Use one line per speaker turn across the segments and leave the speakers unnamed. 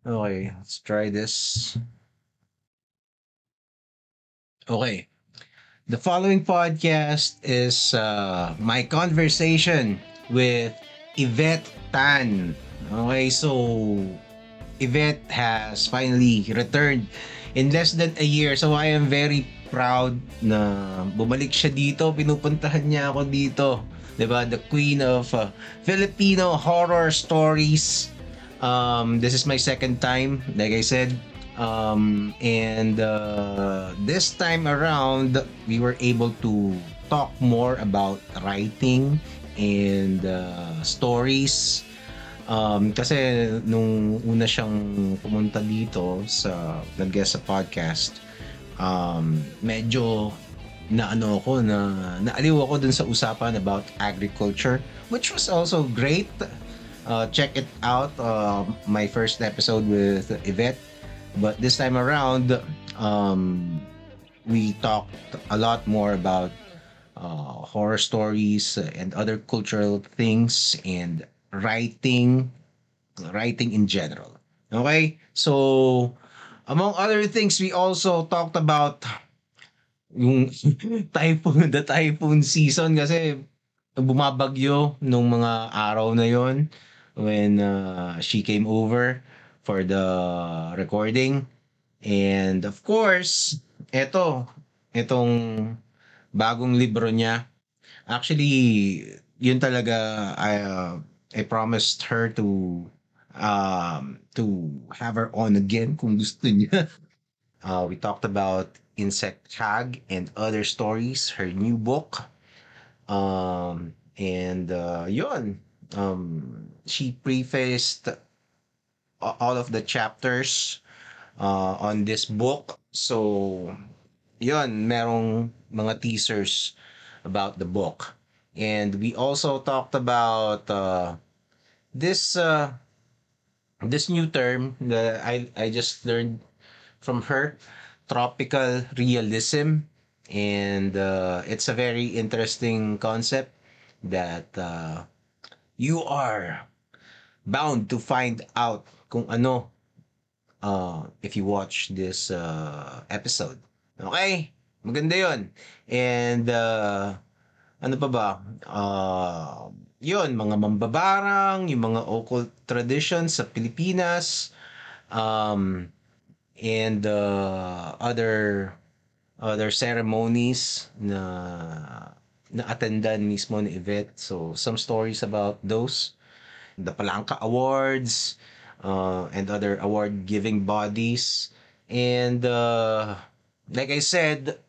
Okay, let's try this. Okay. The following podcast is my conversation with Yvette Tan. Okay, so Yvette has finally returned in less than a year. So I am very proud na bumalik siya dito. Pinupuntahan niya ako dito. 'Di ba? The queen of Filipino horror stories. This is my second time, like I said. And this time around, we were able to talk more about writing and stories. Kasi nung una siyang pumunta dito sa nag-guest sa podcast, medyo naano ako na naaliw ako dun sa usapan about agriculture, which was also great. Check it out, my first episode with Yvette. But this time around, we talked a lot more about horror stories and other cultural things and writing, writing in general. Okay, so among other things, we also talked about yung the typhoon season kasi bumabagyo nung mga araw na yon when she came over for the recording. And of course, etong bagong libro niya. Actually, yun talaga I promised her to have her on again kung gusto niya. We talked about Insect Tag and Other Stories, her new book. And yun, she prefaced all of the chapters on this book. So, yun, merong mga teasers about the book. And we also talked about this this new term that I just learned from her, tropical realism. And it's a very interesting concept that you are bound to find out kung ano if you watch this episode. Okay? Maganda yon. And ano pa ba? Yun, mga mambabarang, yung mga occult traditions sa Pilipinas, um, and other ceremonies na attendan mismo ni Yvette. So, some stories about those. The Palanca Awards, and other award-giving bodies. And like I said,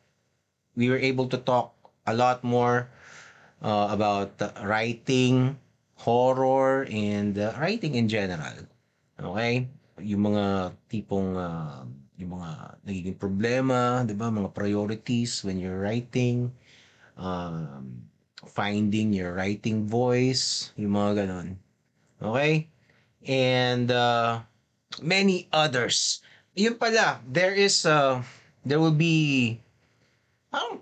we were able to talk a lot more about writing, horror, and writing in general. Okay? Yung mga tipong yung mga nagiging problema, 'di ba? Mga priorities when you're writing, finding your writing voice, yung mga ganon. Okay? And many others. Yun pala, there will be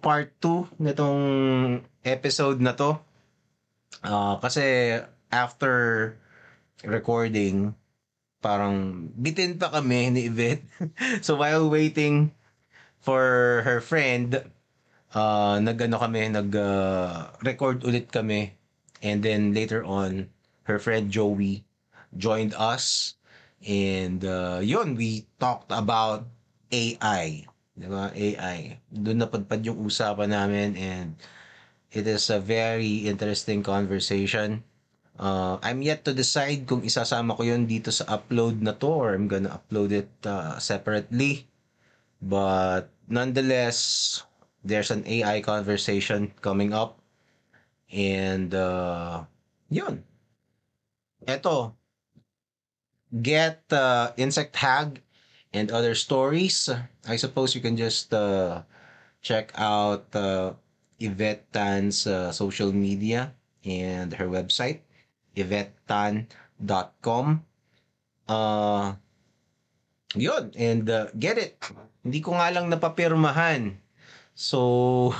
part 2 nitong episode na to. Kasi after recording, parang bitin pa kami ni Yvette. So while waiting for her friend, nag record ulit kami. And then later on, her friend Joey joined us. And yun, we talked about AI. Di ba? AI. Doon napadpad yung usapan namin, and it is a very interesting conversation. I'm yet to decide kung isasama ko yun dito sa upload na to or I'm gonna upload it separately. But nonetheless, there's an AI conversation coming up. And yun. Eto, get Insect Hag and Other Stories. I suppose you can just check out Yvette Tan's social media and her website, yvettetan.com. Uh, Yun, and get it. Hindi ko nga lang napapirmahan. So,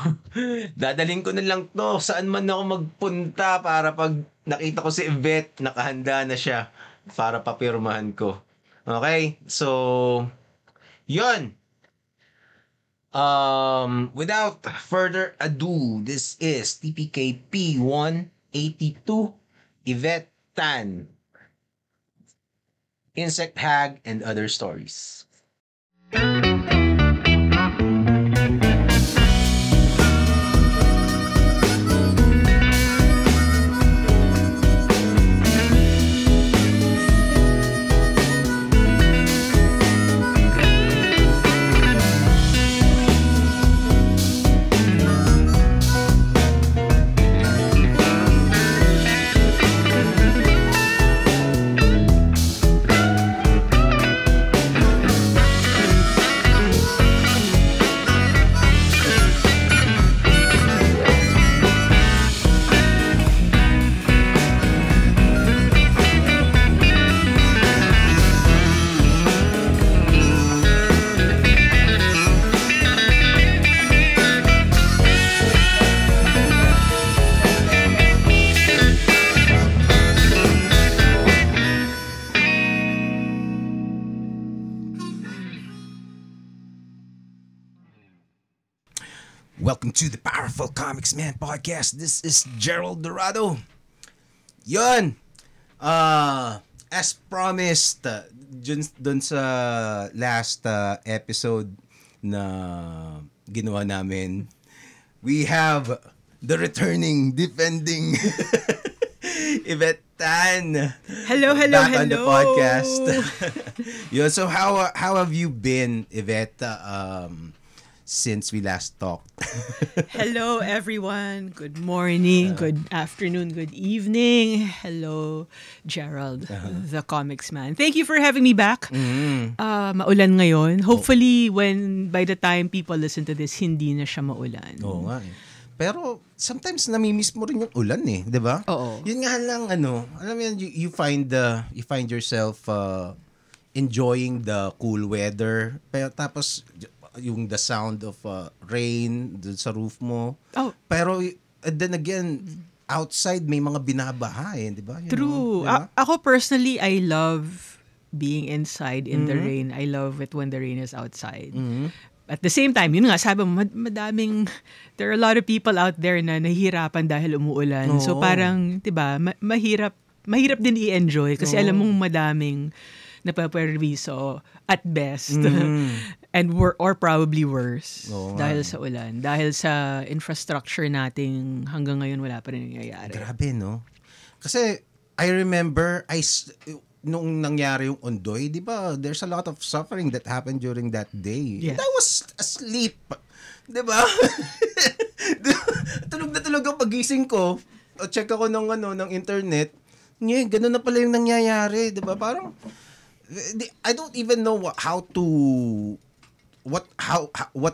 dadaling ko na lang to saan man ako magpunta para pag nakita ko si Yvette, nakahanda na siya para papirmahan ko. Okay, so yun. Without further ado, this is TPKP 182, Yvette Tan, Insect Hag, and Other Stories.
Welcome to the Powerful Comics Man Podcast. This is Gerald Dorado. Yun! As promised, dun sa last episode na ginawa namin, we have the returning, defending Yvette Tan.
Hello.
Back on the podcast. Yun, so how have you been, Yvette? Since we last talked.
Hello, everyone. Good morning, good afternoon, good evening. Hello, Gerald, the comics man. Thank you for having me back. Maulan ngayon. Hopefully, by the time people listen to this, hindi na siya maulan.
Oo nga eh. Pero sometimes namimiss mo rin yung ulan eh, 'di ba?
Oo.
Yun nga lang alam mo yun, you find yourself enjoying the cool weather. Pero tapos yung the sound of rain dun sa roof mo.
Oh.
Pero then again, outside may mga binabaha eh, di ba?
True.
Diba?
Ako personally, I love being inside in the rain. I love it when the rain is outside. At the same time, yun nga, sabi mo, there are a lot of people out there na nahihirapan dahil umuulan. So parang, di ba, mahirap din i-enjoy kasi alam mong madaming napaperviso at best. And or probably worse dahil sa ulan. Dahil sa infrastructure nating hanggang ngayon wala pa rin nangyayari.
Grabe, no? Kasi I remember nung nangyari yung Ondoy, di ba? There's a lot of suffering that happened during that day.
Yeah.
And I was asleep. Di ba? Tulog na tulog ang pagising ko. Check ako ng internet. Ganun na pala yung nangyayari. Di ba? Parang I don't even know what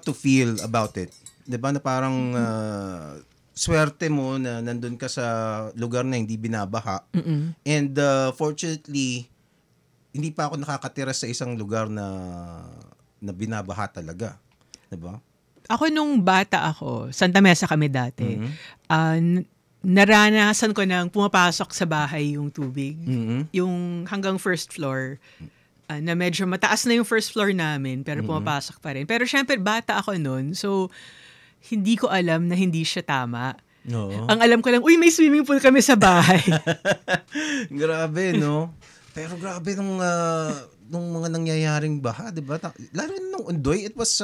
to feel about it. 'Di ba? Na parang swerte mo na nandun ka sa lugar na hindi binabaha. And fortunately, hindi pa ako nakakatira sa isang lugar na binabaha talaga. 'Di ba?
Ako nung bata ako, Santa Mesa kami dati. Naranasan ko nang pumapasok sa bahay yung tubig. Yung hanggang first floor. Na medyo mataas na yung first floor namin pero pumapasok pa rin. Pero syempre bata ako noon, so hindi ko alam na hindi siya tama.
No.
Ang alam ko lang, may swimming pool kami sa bahay.
Grabe, no? Pero grabe nung mga nangyayaring baha, 'di ba? Lalo nung Ondoy, it was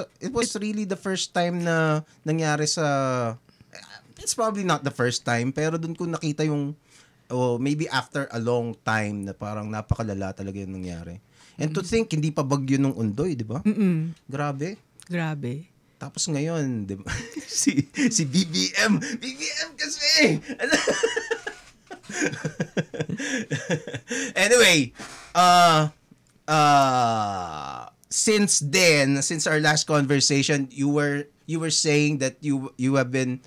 really the first time na nangyari sa it's probably not the first time, pero doon ko nakita yung maybe after a long time na parang napakalala talaga yung nangyari. And to think, hindi pa bagyo nung Ondoy, di ba? Grabe. Tapos ngayon, di ba? si BBM kasi! Anyway, since our last conversation, you were saying that you have been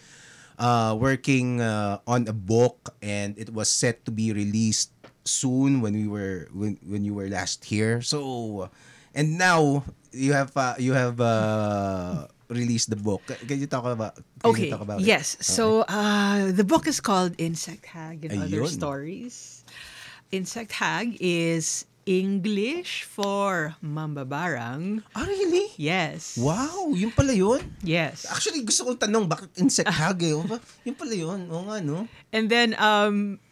working on a book and it was set to be released soon when you were last here. So and now you have released the book. Can you talk about
Okay.
it?
Yes. So the book is called Insect Hag and Other
Ayun.
Stories. Insect Hag is English for mambabarang.
Really?
Yes.
Wow, yun pala yun?
Yes.
Actually, gusto kong tanong, bakit insect hage? Yun pala yun. Oo nga, no?
And then,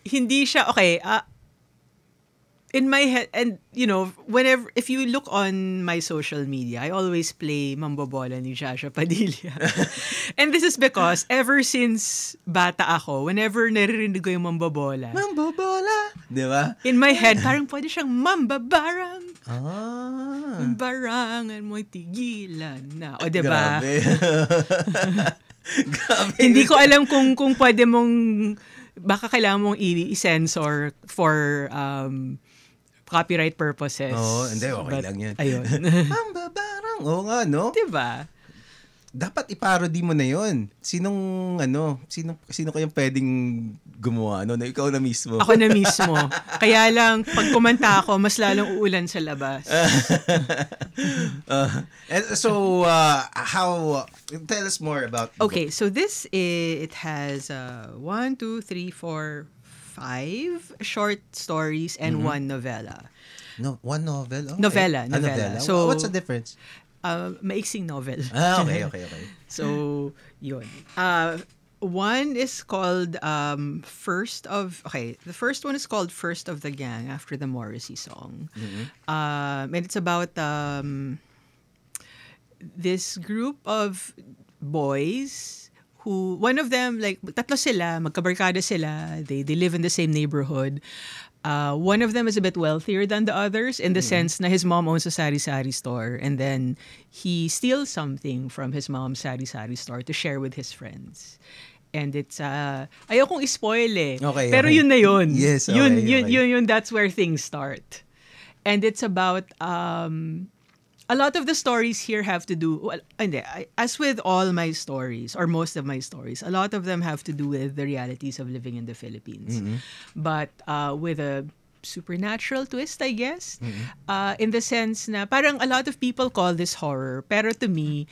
hindi siya, okay, in my head, and whenever, if you look on my social media, I always play Mambobola ni Jasha Padilla. And this is because ever since bata ako, whenever naririnig ko yung Mambobola,
Di ba?
in my head, parang pwede siyang mambabarang.
Ah.
Barangan mo tigilan na. O, diba?
Grabe. Grabe.
Hindi ko alam kung pwede mong, baka kailangan mong i-censor for copyright purposes.
Oo, hindi, okay lang yan.
Ayun.
Mambabarang. Oo nga, no?
Diba?
Dapat iparody mo na yun. Sino kayang pwedeng gumawa? Na ikaw na mismo.
Ako na mismo. Kaya lang, pag kumanta ako, mas lalong uulan sa labas.
And so, tell us more about the
Okay, so it has 1, 2, 3, 4, 5 short stories and one novella.
No, one novel? Okay.
Novella.
Novella.
So,
what's the difference?
Maiksing novel.
Okay.
So, yun. One is called the first one is called First of the Gang, after the Morrissey song. And it's about this group of boys who, one of them, like, tatlo sila, magkabarkada sila, they live in the same neighborhood. One of them is a bit wealthier than the others in the sense na his mom owns a sari-sari store, and then he steals something from his mom's sari-sari store to share with his friends. And it's ayokong i-spoil eh.
Okay,
Pero
okay.
yun na yun.
Yes, okay,
Yun, that's where things start. And it's about a lot of the stories here have to do, as with all my stories, or most of my stories, a lot of them have to do with the realities of living in the Philippines. But with a supernatural twist, I guess. In the sense na, parang a lot of people call this horror, pero to me,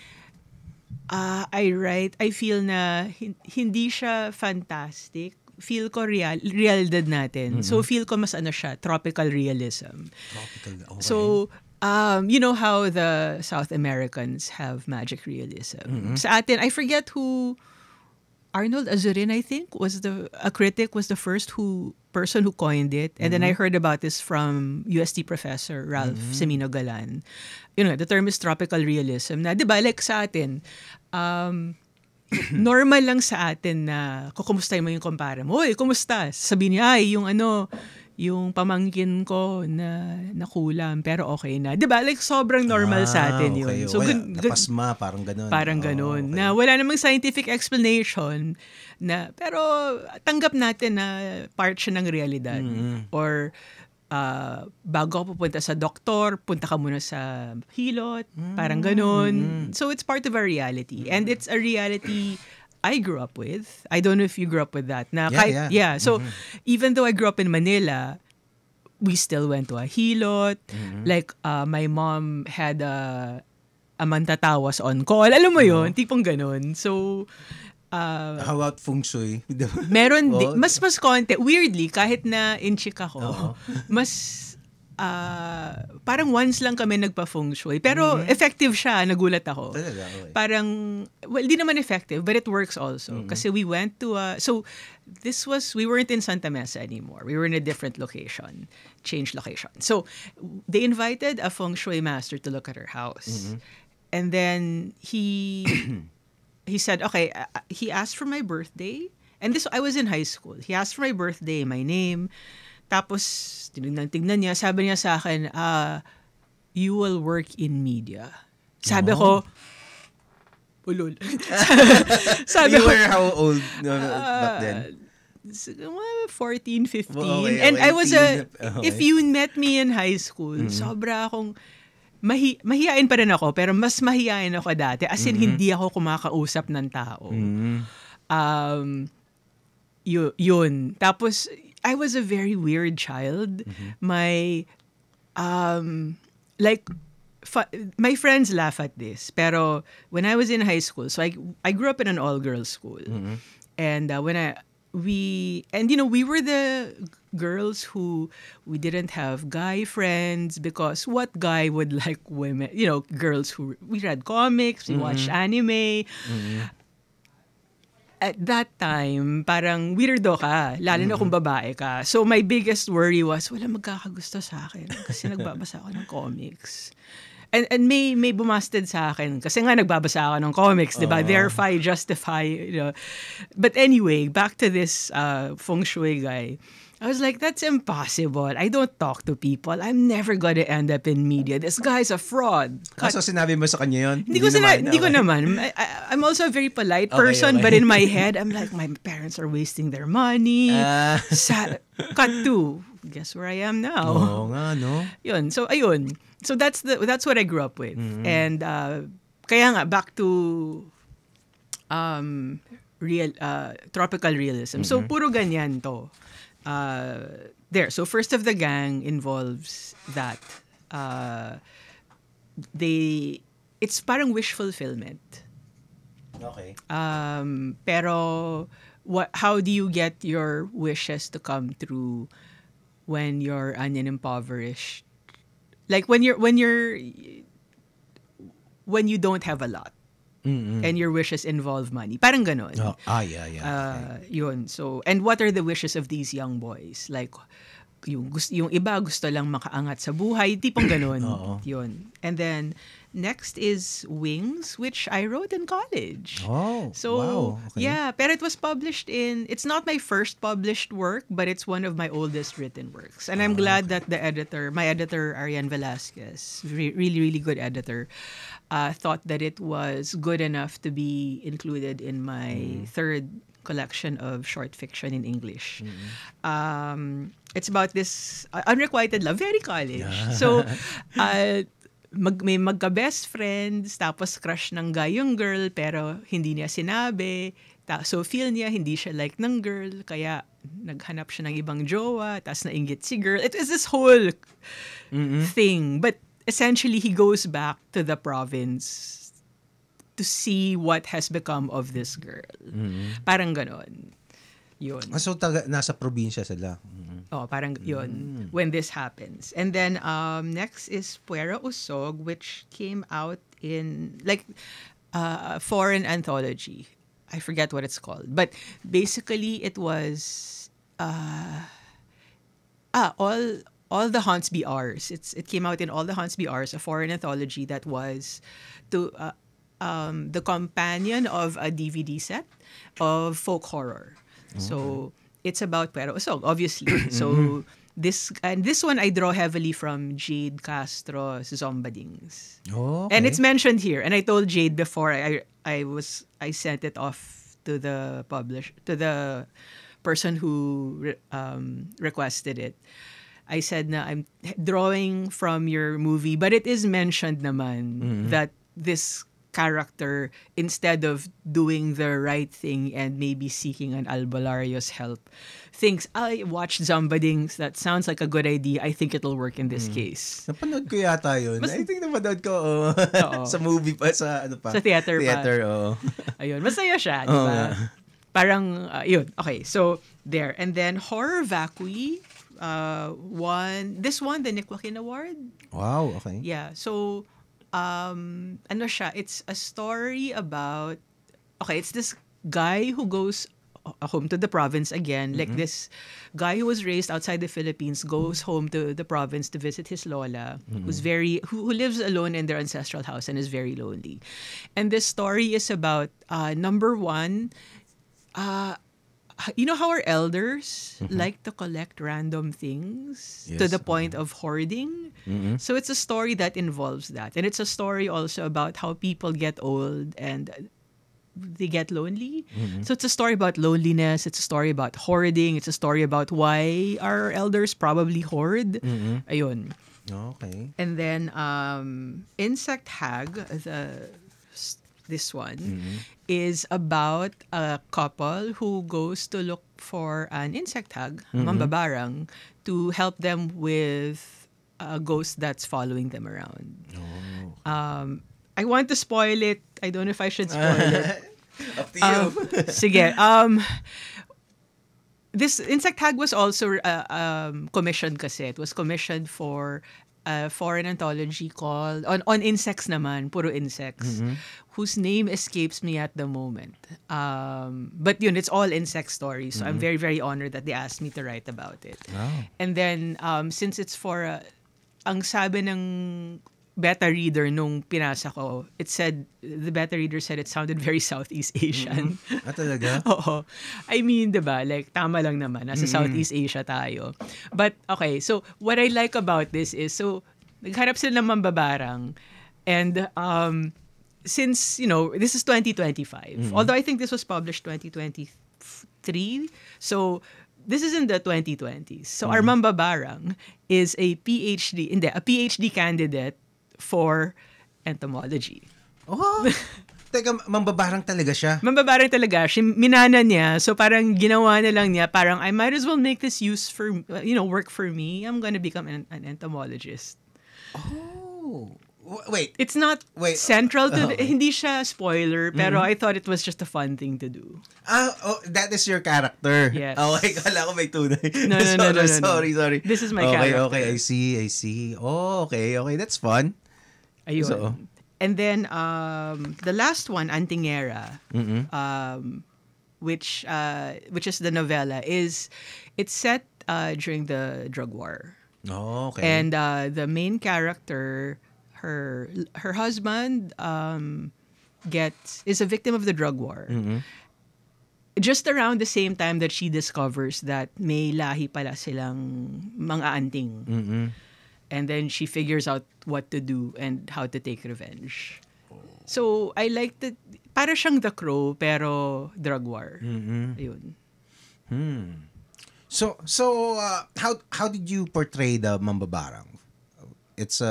I feel na hindi siya fantastic. Feel ko realidad natin. So feel ko mas siya, tropical realism.
Tropical, okay.
So, you know how the South Americans have magic realism. Sa atin, I forget who, Arnold Azurin, I think, a critic, was the first person who coined it. And then I heard about this from UST professor Ralph Semino Galan. The term is tropical realism. Na, di ba, like sa atin, normal lang sa atin na kukumustahin mo yung kumpara mo. Uy, kumusta? Sabihin niya, yung pamangkin ko na nakulam pero okay na. 'Di ba? Like sobrang normal sa atin 'yun.
Okay.
So
napasma, parang gano'n.
Parang gano'n.
Okay.
Na wala namang scientific explanation na, pero tanggap natin na part siya ng realidad. Or bago ka pupunta sa doktor, punta ka muna sa hilot, parang gano'n. So it's part of our reality. And it's a reality I grew up with. I don't know if you grew up with that. Yeah. So, even though I grew up in Manila, we still went to a hilot. Like, my mom had a mantatawas on call. Alam mo yun? Tipong ganun. So,
how about feng shui?
meron mas konti. Weirdly, kahit na in chick ako, mas parang once lang kami nagpa-feng shui. Pero effective siya, nagulat ako.
Talaga, okay.
Parang, well, di naman effective, but it works also. Kasi we went to we weren't in Santa Mesa anymore. We were in a different location. Changed location. So, they invited a feng shui master to look at our house. And then, he said, okay, he asked for my birthday. And I was in high school. He asked for my birthday, my name. Tapos, tignan niya, sabi niya sa akin, you will work in media. Sabi ko, ulol. Sabi
you
ko,
were how old back then?
14, 15.
Okay,
And I was if you met me in high school, sobra akong, mahihain pa rin ako, pero mas mahihain ako dati. As in, hindi ako kumakausap ng tao. Yun. Tapos, I was a very weird child. My, my friends laugh at this. Pero when I was in high school, so I grew up in an all-girls school. And when we were the girls who we didn't have guy friends because what guy would like women, girls who we read comics, we watched anime. At that time, parang weirdo ka, lalo na kung babae ka. So my biggest worry was, wala magkakagusto sa akin kasi nagbabasa ako ng comics. And may bumasted sa akin kasi nga nagbabasa ako ng comics, di ba? Therefore, I justify, But anyway, back to this feng shui guy. I was like, that's impossible. I don't talk to people. I'm never gonna end up in media. This guy's a fraud.
So sinabi mo sa kanya yun?
Hindi ko naman. I'm also a very polite person, but in my head, I'm like, my parents are wasting their money. Cut to, guess where I am now.
Oo nga, no?
Yun. So, ayun. So, that's what I grew up with. And, kaya nga, back to tropical realism. So, puro ganyan to. There. So first of the gang involves that it's parang wish fulfillment.
Okay.
Pero how do you get your wishes to come true when you're impoverished? Like when you don't have a lot. And your wishes involve money. Parang ganon.
Yeah. Okay.
Yun. So, and what are the wishes of these young boys? Like, yung iba gusto lang makaangat sa buhay. Tipong ganon. Yun. And then, next is Wings, which I wrote in college.
Oh,
so,
wow. Okay.
Yeah, pero it was published it's not my first published work, but it's one of my oldest written works. And I'm glad that my editor, Ariane Velasquez, really, really good editor, thought that it was good enough to be included in my third collection of short fiction in English. It's about this unrequited love, very college. So, may magka-best friends, tapos crush ng guy yung girl, pero hindi niya sinabi. So, feel niya, hindi siya like ng girl, kaya naghanap siya ng ibang jowa, tapos nainggit si girl. It is this whole thing. But essentially, he goes back to the province to see what has become of this girl. Parang ganon. Yun.
So, nasa probinsya sila.
Oh, parang yun, when this happens. And then, next is Puera Usog, which came out in, a foreign anthology. I forget what it's called. But basically, it was, All the Haunts Be Ours. It came out in All the Haunts Be Ours, a foreign anthology that was the companion of a DVD set of folk horror. So it's about Puera Usog, obviously. So this one I draw heavily from Jade Castro's Zombadings.
Oh, okay.
And it's mentioned here. And I told Jade before I sent it off to the person who requested it. I said na I'm drawing from your movie, but it is mentioned naman that this character, instead of doing the right thing and maybe seeking an albularyo's help, thinks, I watched Zombadings, that sounds like a good idea, I think it'll work in this case.
Napanood ko yata yun. I think napanood ko sa movie pa, sa
theater pa. Ayun, masaya siya, di ba? Parang, yun. Okay, so, there. And then, Horror Vacui, this won the Nick Joaquin Award.
Wow, okay.
Yeah, so, ano siya, it's a story about, it's this guy who goes home to the province again, like this guy who was raised outside the Philippines goes home to the province to visit his lola, who lives alone in their ancestral house and is very lonely. And this story is about, number one, you know how our elders like to collect random things to the point of hoarding? So it's a story that involves that. And it's a story also about how people get old and they get lonely. So it's a story about loneliness. It's a story about hoarding. It's a story about why our elders probably hoard. Ayun.
Okay.
And then Insect Hag, this one, is about a couple who goes to look for an insect hag, mambabarang, to help them with a ghost that's following them around. I want to spoil it. I don't know if I should spoil it.
Up to you.
Sige. this Insect Hag was also commissioned kasi. It was commissioned for a foreign anthology called, on insects naman, puro insects, whose name escapes me at the moment. But yun, it's all insect stories. So I'm very, very honored that they asked me to write about it.
Wow.
And then, since it's for, ang sabi ng beta reader nung pinasa ko, the beta reader said it sounded very Southeast Asian.
Talaga?
Oo. I mean, diba? Like, tama lang naman. Nasa Southeast Asia tayo. But, okay. So, what I like about this is, so, nagharap sila ng mambabarang. And, since, this is 2025. Although I think this was published 2023. So, this is in the 2020s. So, our mambabarang is a PhD candidate for entomology.
Oh, teka, mambabarang talaga siya.
Mambabarang talaga siya. Minana niya. So parang ginawa na lang niya. Parang, I might as well make this work for me. I'm gonna become an entomologist.
Oh. Wait.
It's not central to hindi siya spoiler, pero I thought it was just a fun thing to do.
That is your character.
Yes.
Okay, kala ko may tunay.
No.
Sorry.
This is my character.
Okay, I see. Oh, okay. That's fun.
Ayun.
So,
and then, the last one, Antingera, which is the novella, it's set during the drug war.
Oh, okay.
And the main character, her husband is a victim of the drug war. Just around the same time that she discovers that may lahi pala silang mga anting. And then she figures out what to do and how to take revenge. So, I like that. Para siyang The Crow, pero drug war. Ayun.
So how did you portray the mambabarang? It's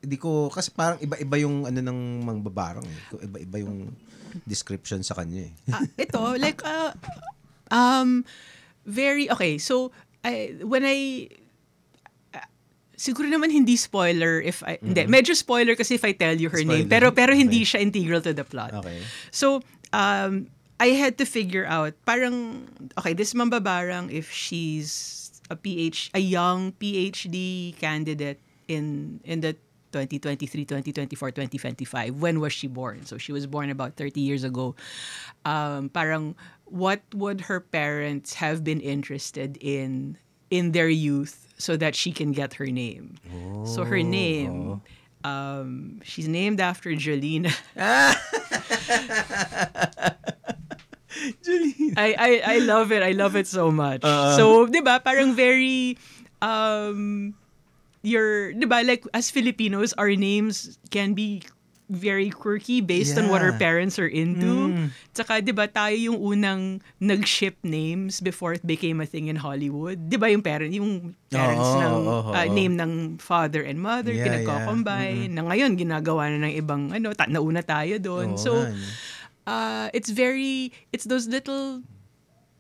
hindi ko, kasi parang iba-iba yung ng mambabarang. Iba-iba yung description sa kanya eh.
Ito, like, very, okay, so, siguro naman hindi spoiler hindi, medyo spoiler kasi if I tell you her name, pero hindi siya integral to the plot.
Okay.
So, I had to figure out, parang, okay, this mambabarang, if she's a young PhD candidate in the 2023, 2024, 2025, when was she born? So she was born about 30 years ago. Parang, what would her parents have been interested in their youth so that she can get her name? So her name, she's named after Jolene.
Jolene.
I love it. I love it so much. So, di ba, parang very, di ba, like, as Filipinos, our names can be very quirky based on what our parents are into. Tsaka, di ba, tayo yung unang nag-ship names before it became a thing in Hollywood. Di ba, yung parents name ng father and mother, pinagko-combine. Na ngayon, ginagawa na ng ibang, nauna tayo doon. So, it's those little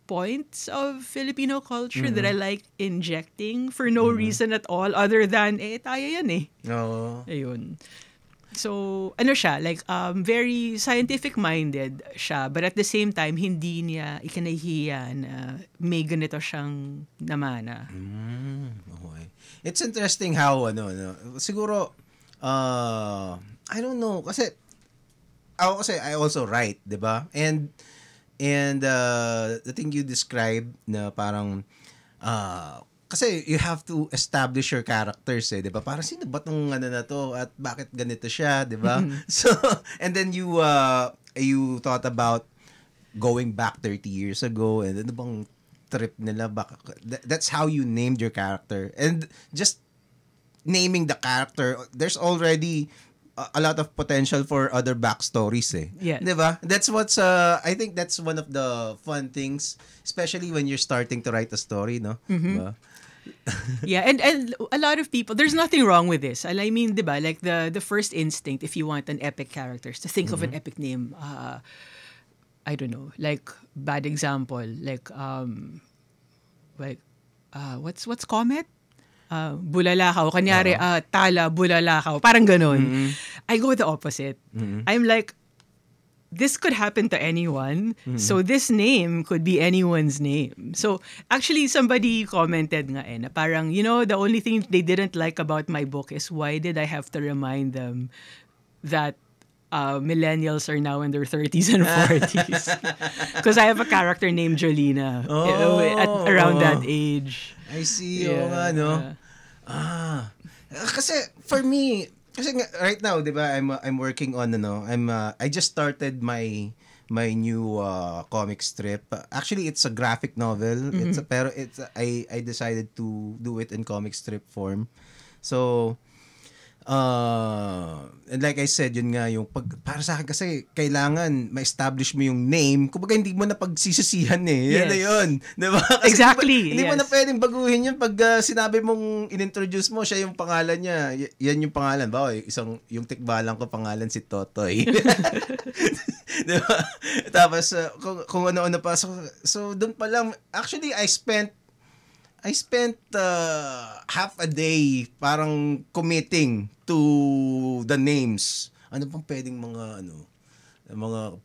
points of Filipino culture that I like injecting for no reason at all other than, tayo yan eh.
Oo.
Ayun. So, siya, like, very scientific-minded siya, but at the same time, hindi niya ikinahihiya na may ganito siyang namana.
Okay. It's interesting how, siguro, I don't know, kasi I also write, di ba? And the thing you described na parang, kasi you have to establish your characters di ba? Parang sino ba tong na to at bakit ganito siya, di ba? So, and then you thought about going back 30 years ago and ano bang trip nila back. That's how you named your character. And just naming the character, there's already a lot of potential for other backstories
Yeah.
Diba? That's what's I think that's one of the fun things, especially when you're starting to write a story, no? Diba?
Yeah, and a lot of people, there's nothing wrong with this. I mean, diba, like the first instinct if you want an epic character is to think of an epic name. I don't know, like bad example, like what's Comet? Bulalakaw. Kanyari, Tala, Bulalakaw. Parang ganun. I go the opposite. I'm like, this could happen to anyone. So this name could be anyone's name. So actually somebody commented nga na parang, the only thing they didn't like about my book is why did I have to remind them that millennials are now in their 30s and 40s. Because I have a character named Jolina around that age.
I see. Oo nga, no? Kasi for me, right now, 'di ba, I'm working on I just started my new comic strip. Actually, it's a graphic novel. I decided to do it in comic strip form. So and like I said, yun nga yung para sa akin kasi kailangan ma-establish mo yung name. Kumbaga hindi mo na pagsisisihan Yan na yun. 'Di ba?
Exactly.
Hindi mo na pwedeng baguhin yun pag sinabi mong in-introduce mo siya yung pangalan niya. Yan yung pangalan. Yung tikbalang ko pangalan si Totoy. 'Di ba? Tapos kung ano-ano pa. So doon pa lang actually I spent half a day parang committing to the names. Ano pang pwedeng mga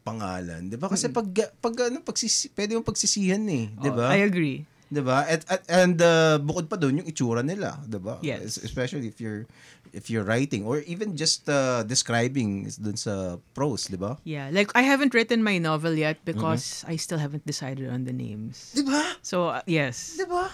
pangalan, 'di ba? Kasi pwede mong pagsisihan 'di ba?
I agree.
'Di ba? And bukod pa doon yung itsura nila, 'di ba?
Yes.
Especially if you're writing or even just describing doon sa prose, 'di ba?
Yeah, like I haven't written my novel yet because I still haven't decided on the names.
'Di ba?
So, yes.
'Di ba?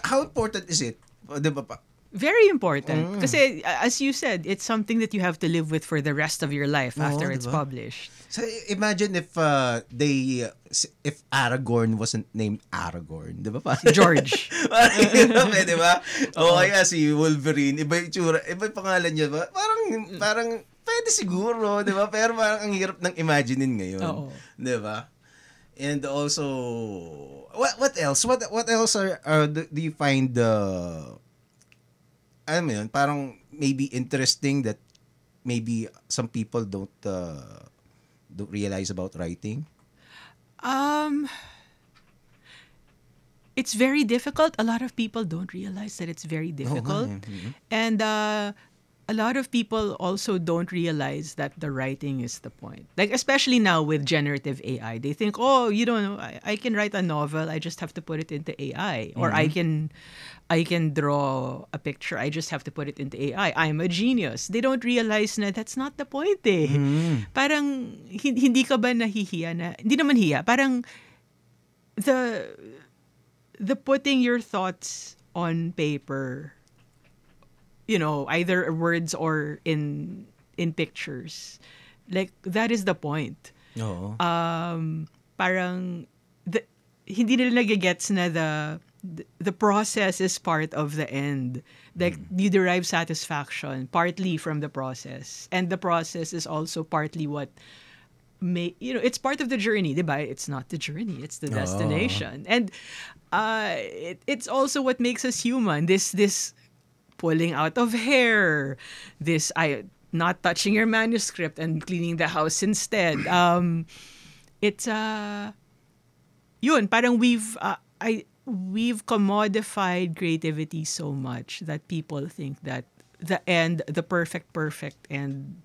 How important is it? 'Di ba pa?
Very important. Kasi, as you said, it's something that you have to live with for the rest of your life after it's
diba?
published.
So imagine if Aragorn wasn't named Aragorn, 'di ba?
George.
Di ba? O kaya si Wolverine, iba yung tsura, iba yung pangalan niya ba? Parang pwede siguro, 'di ba? Pero parang ang hirap ng imaginein ngayon. 'Di ba? And also what else? What else do you find parang maybe interesting that maybe some people don't realize about writing?
It's very difficult. A lot of people don't realize that it's very difficult. And a lot of people also don't realize that the writing is the point. Like, especially now with generative AI, they think, I can write a novel. I just have to put it into AI. Or I can draw a picture. I just have to put it into AI. I'm a genius. They don't realize na that's not the point Parang, hindi ka ba nahihiya na, hindi naman hiya. Parang, the putting your thoughts on paper, either words or in pictures, like that is the point. Parang hindi nila nagigets na the process is part of the end. Like you derive satisfaction partly from the process, and the process is also partly what it's part of the journey, diba? It's not the journey, it's the destination. And it's also what makes us human. This pulling out of hair, not touching your manuscript and cleaning the house instead. It's parang we've commodified creativity so much that people think that the perfect end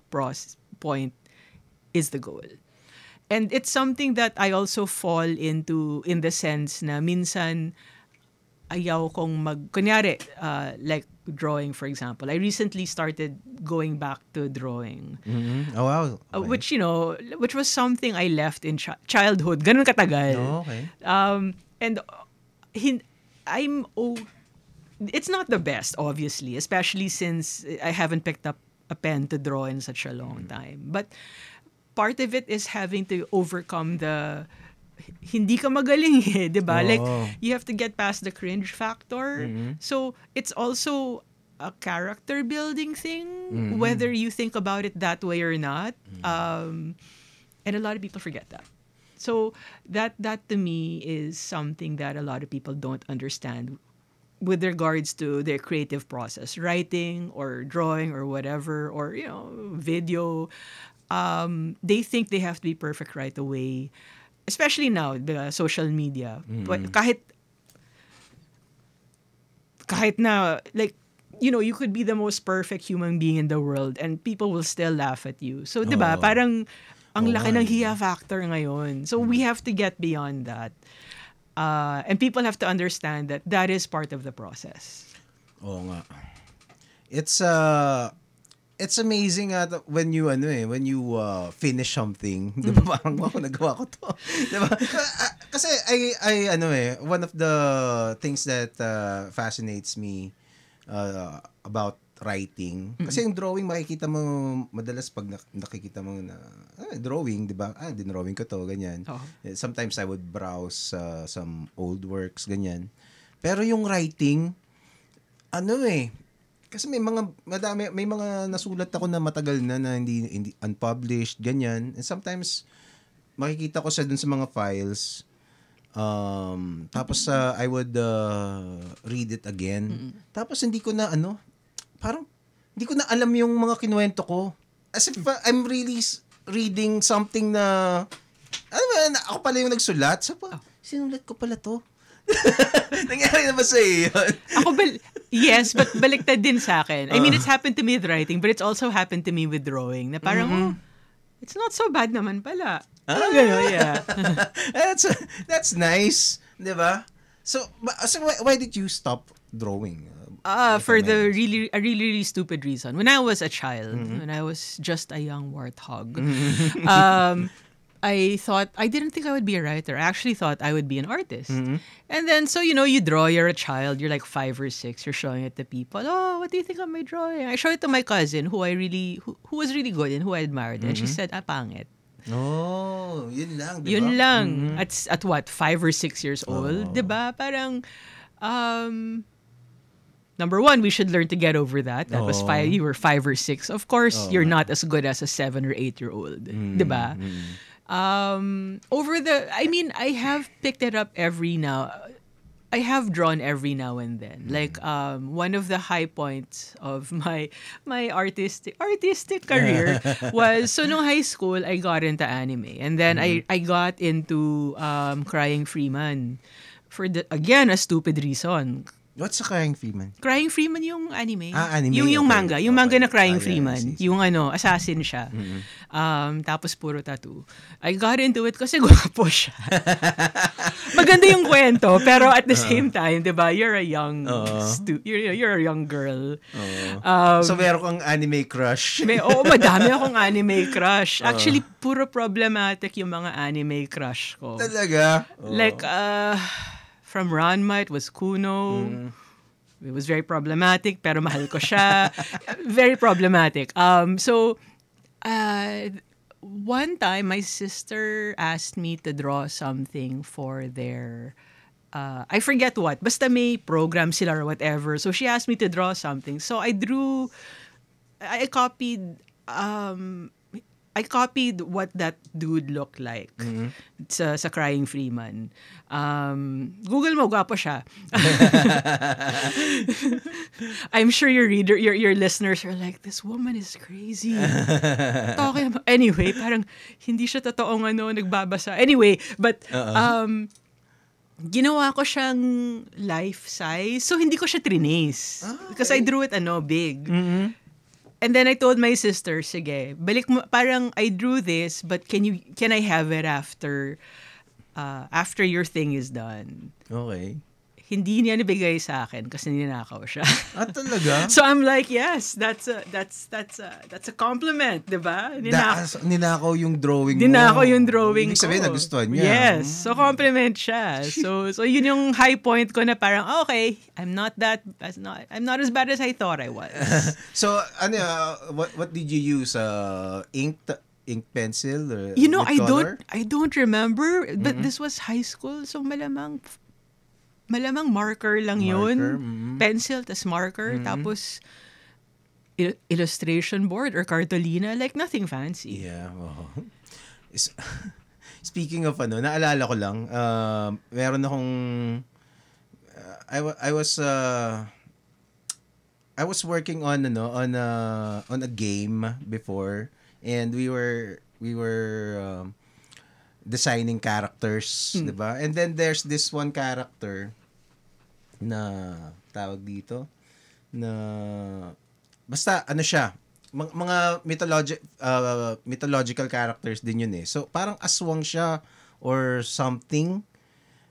point is the goal. And it's something that I also fall into in the sense na minsan ayaw kong kunyari, like drawing, for example. I recently started going back to drawing.
Oh, wow. Okay.
Which was something I left in childhood. Ganun katagal.
Oh, okay.
And it's not the best, obviously, especially since I haven't picked up a pen to draw in such a long time. But part of it is having to overcome the hindi ka magaling di ba? Like, you have to get past the cringe factor. So, it's also a character building thing, whether you think about it that way or not. And a lot of people forget that. So, that to me is something that a lot of people don't understand with regards to their creative process. Writing or drawing or whatever, or, video. They think they have to be perfect right away. Especially now, the social media. But kahit na, like, you could be the most perfect human being in the world and people will still laugh at you. So, diba, parang Ang
Oo
laki
nga
ng
eh.
hiya factor ngayon. So we have to get beyond that. And people have to understand that that is part of the process.
Oo nga. It's amazing when you finish something, 'di ba? Parang wow, nagawa ko 'to. 'Di ba? Kasi one of the things that fascinates me about writing. Kasi yung drawing makikita mo madalas pag nakikita mo na drawing, 'di ba? Dinrawing ko 'to, ganyan.
Oo.
Sometimes I would browse some old works, ganyan. Pero yung writing kasi may mga nasulat ako na matagal na hindi unpublished, ganyan. And sometimes makikita ko dun sa mga files. Tapos I would read it again. Tapos hindi ko na parang hindi ko na alam yung mga kinuwento ko. As if I'm really reading something na ako pala yung nagsulat. So, sinulat ko pala to. Nangyari na ba sa iyo yun?
Yes, but baliktad din sa akin. I mean, it's happened to me with writing, but it's also happened to me with drawing. Na parang, it's not so bad naman pala. Gano'n, yeah.
That's nice. Diba? So why did you stop drawing?
For a really stupid reason. When I was a child, when I was just a young warthog, I didn't think I would be a writer. I actually thought I would be an artist. And then, so, you draw, you're a child, you're like 5 or 6, you're showing it to people. Oh, what do you think of my drawing? I showed it to my cousin who was really good and who I admired. And she said, pangit.
Oh, yun lang, diba?
Yun lang. At what, 5 or 6 years old? Diba? Parang, number one, we should learn to get over that. That was 5, you were 5 or 6. Of course, you're not as good as a 7 or 8-year-old. Diba? I have picked it up I have drawn every now and then. Like one of the high points of my artistic career was, so no high school I got into anime, and then I got into Crying Freeman for again a stupid reason.
What's a Crying Freeman?
Crying Freeman yung anime.
Anime.
Yung
okay.
manga. Yung manga na Crying
Yeah,
Freeman.
see.
Yung assassin siya. Tapos puro tattoo. I got into it kasi gwapo siya. Maganda yung kwento, pero at the same time, 'di ba? You're a young you're a young girl.
So meron kang anime crush?
Madami akong anime crush. Actually, puro problematic yung mga anime crush ko.
Talaga?
Like, from Ranma, it was Kuno. It was very problematic, pero mahal ko siya. Very problematic. One time, my sister asked me to draw something for their, I forget what, basta may program sila or whatever. So she asked me to draw something. So I copied what that dude looked like sa Crying Freeman. Google mo, gwapo siya. I'm sure your listeners are like, this woman is crazy. Talking about, anyway, parang hindi siya totoong nagbabasa. Anyway, but ginawa ko siyang life size. So hindi ko siya trinace. Because I drew it big. And then I told my sister, sige, balik mo, parang I drew this, but can I have it after your thing is done?
Okay.
Hindi niya nabigay sa akin kasi ninakaw siya.
Talaga?
So I'm like, yes, that's a compliment, 'di ba?
Ninakaw yung drawing mo.
Ninakaw yung drawing
Ibig sabihin,
ko.
nagustuhan niya.
Yes. So compliment siya. So yun yung high point ko na parang, okay, I'm not as bad as I thought I was.
So, what did you use? Ink pencil or
I don't remember, but this was high school, so malamang marker lang yun. Pencil, tas marker, tapos illustration board or cartolina, like nothing fancy.
Yeah. Speaking of naalala ko lang, meron akong I was working on a game before, and we were designing characters, 'di ba? And then there's this one character na tawag dito na basta siya, mga mythological characters din yun eh. So parang aswang siya or something.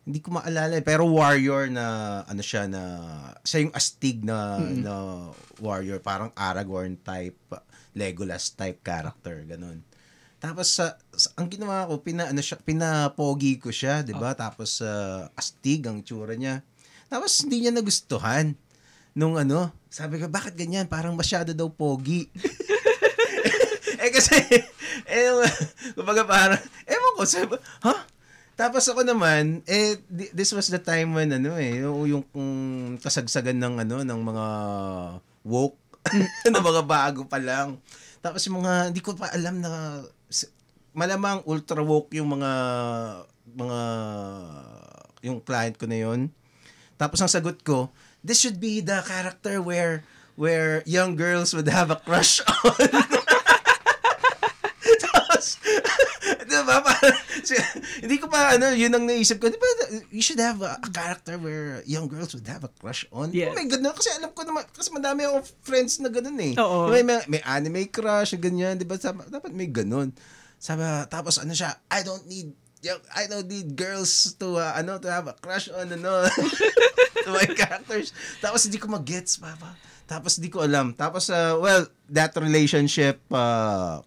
Hindi ko maalala eh. Pero warrior na ano siya na siya yung astig na warrior, parang Aragorn type, Legolas type character, ganun. Tapos ang ginawa ko, pinapogi ko siya, 'di ba? Tapos astig ang tsura niya. Tapos hindi niya nagustuhan. Nung sabi ko, bakit ganyan? Parang masyado daw pogi. Kasi, kumbaga parang, ewan ko, sabi, Tapos ako naman, this was the time when, yung kasagsagan ng mga woke, na mga bago pa lang. Tapos yung mga, hindi ko pa alam na, malamang ultra woke yung yung client ko na yun. Tapos ang sagot ko, this should be the character where young girls would have a crush on. Tapos, diba, hindi ko pa, yun ang naisip ko, diba, you should have a character where young girls would have a crush on.
Yes.
Oh my God, kasi alam ko naman, kasi madami akong friends na ganun eh.
Oo.
May anime crush, ganyan, diba, dapat may ganun. Tapos siya, I don't need girls to have a crush on to my characters. Tapos hindi ko mag-gets, papa. Tapos hindi ko alam. Tapos that relationship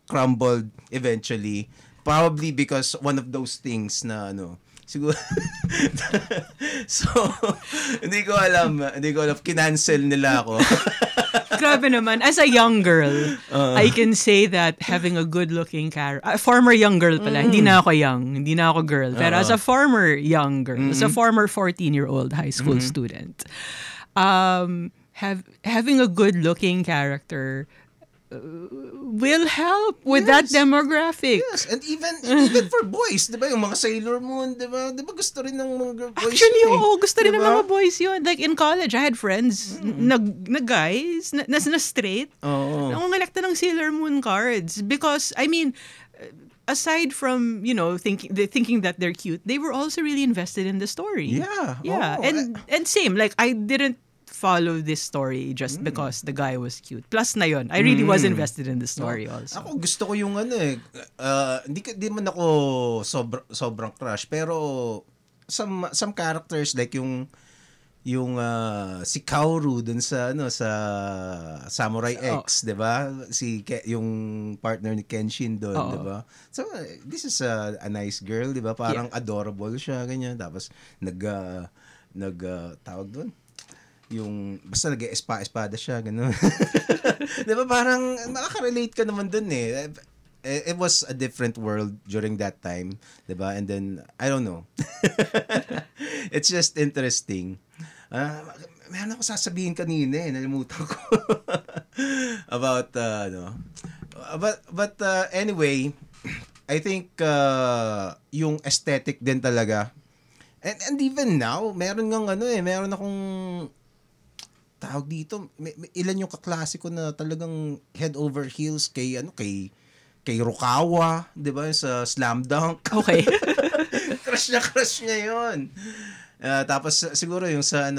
crumbled eventually. Probably because one of those things na siguro. So, hindi ko alam. Kinancel nila ako.
Grabe naman. As a young girl, I can say that having a good-looking character, former young girl pala, hindi na ako young, hindi na ako girl, pero as a former young girl, as a former 14-year-old high school student, having a good-looking character will help with that demographic.
Yes, and even for boys, 'di ba, yung mga Sailor Moon, 'di ba? 'Di ba gusto rin ng mga boys?
Actually,
yun,
oo, gusto rin ng
diba?
mga boys yun. Like in college, I had friends na guys, na straight, nangungalekta ng Sailor Moon cards. Because, I mean, aside from, thinking that they're cute, they were also really invested in the story.
Yeah.
Yeah. And same, like, I didn't follow this story just because the guy was cute. Plus na yun, I really was invested in the story also.
Ako gusto ko yung hindi man ako sobrang crush, pero some characters like yung si Kaoru dun sa Samurai X, 'di ba? Yung partner ni Kenshin doon, 'di ba? So this is a nice girl, 'di ba? Parang adorable siya ganyan. Tapos tawag doon. Yung basta nag-espada siya gano'n. 'Di ba parang makaka-relate ka naman dun eh. It was a different world during that time, 'di ba? And then I don't know. It's just interesting. Meron ako sasabihin kanina eh, nalimutan ko. About but anyway, I think yung aesthetic din talaga. And even now, meron akong tawag dito, ilan yung kaklase ko na talagang head over heels kay Rukawa, 'di ba, sa Slam Dunk.
Okay.
crush niya 'yon. Tapos siguro yung sa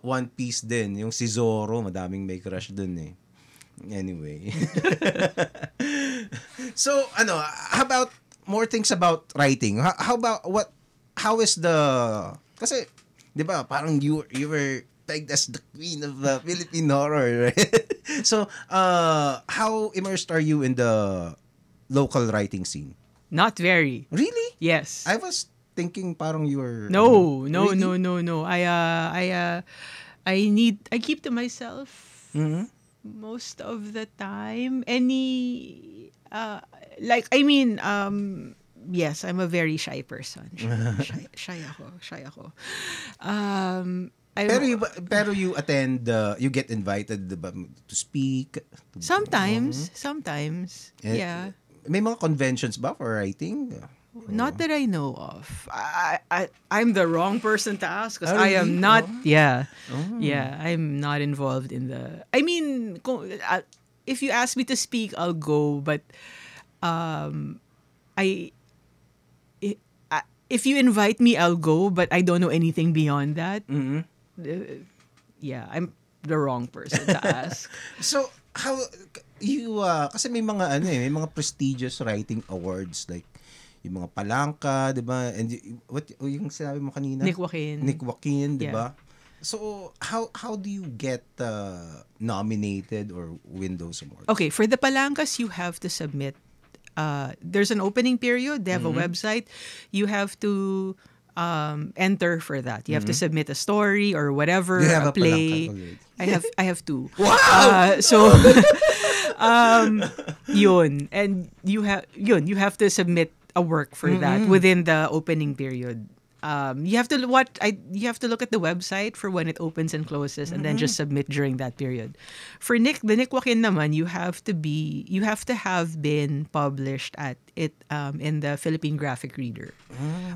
One Piece din, yung si Zoro, madaming may crush dun eh. Anyway. So, how about more things about writing? How is kasi 'di ba, parang you were pegged as the queen of Philippine horror, right? So, how immersed are you in the local writing scene?
Not very.
Really?
Yes.
I was thinking parang you were
No.
really?
I keep to myself most of the time. Yes, I'm a very shy person. Shy ako.
Pero you attend, you get invited to speak?
Sometimes. Yeah.
May mga conventions ba for writing?
Not that I know of. I'm the wrong person to ask because I
Really?
am not. Yeah, I'm not involved in the. I mean, if you ask me to speak, I'll go. But, if you invite me, I'll go. But I don't know anything beyond that. Yeah, I'm the wrong person to ask.
So, how kasi may mga may mga prestigious writing awards like yung mga Palangka, 'di ba? And yung sinabi mo kanina?
Nick Joaquin.
Nick Joaquin, 'di
Yeah.
ba? So how do you get nominated or win those awards?
Okay, for the Palangas, you have to submit. There's an opening period. They have a website. You have to enter for that. You have to submit a story or whatever,
You have a
play.
Palangka already.
I have two.
Wow!
So yun, and you have to submit a work for that within the opening period. You have to look at the website for when it opens and closes, and then just submit during that period. For the Nick Joaquin naman, you have to have been published at it in the Philippine Graphic Reader.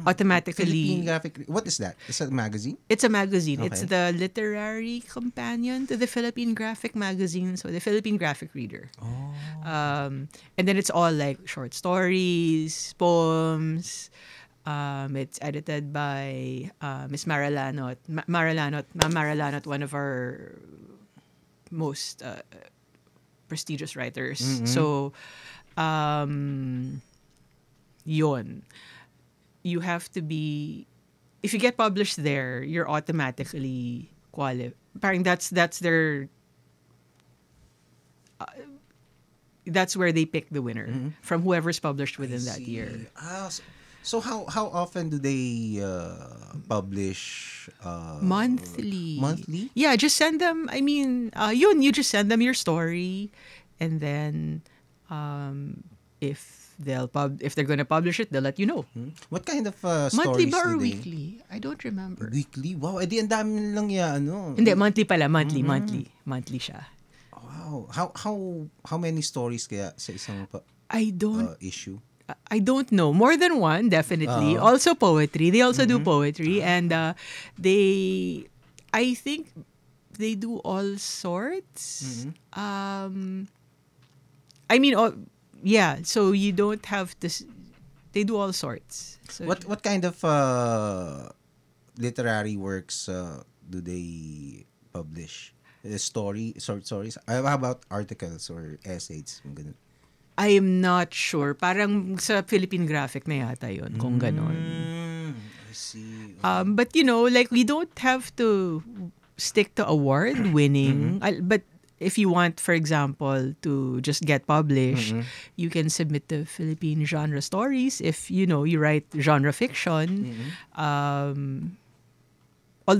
Automatically,
Philippine Graphic. What is that? Is that a magazine?
it's a magazine.
Okay.
It's the literary companion to the Philippine Graphic Magazine, so the Philippine Graphic Reader. And then it's all like short stories, poems. It's edited by Miss Mara Lanot. Mara Lanot, one of our most prestigious writers. So, yun. You have to be, if you get published there, you're automatically parang that's their, that's where they pick the winner from whoever's published within that year.
So how often do they publish?
Monthly.
Monthly?
Yeah, just send them. I mean, you just send them your story, and then if they're gonna publish it, they'll let you know.
What kind of
Monthly
stories
ba or
do they?
weekly? I don't remember.
Weekly? Wow, edi ang dami nilang
Hindi, monthly pala. Monthly siya.
Wow. How many stories kaya sa isang
I don't
issue?
know. More than one, definitely. Also poetry. They also do poetry, and I think they do all sorts. I mean, yeah. So you don't have to. They do all sorts. So
What kind of literary works do they publish? Short stories? How about articles or essays? Ganun.
I am not sure. Parang sa Philippine Graphic na yata yun, kung ganon.
I see.
But like we don't have to stick to award winning. But if you want, for example, to just get published, you can submit the Philippine genre stories. If you write genre fiction. Although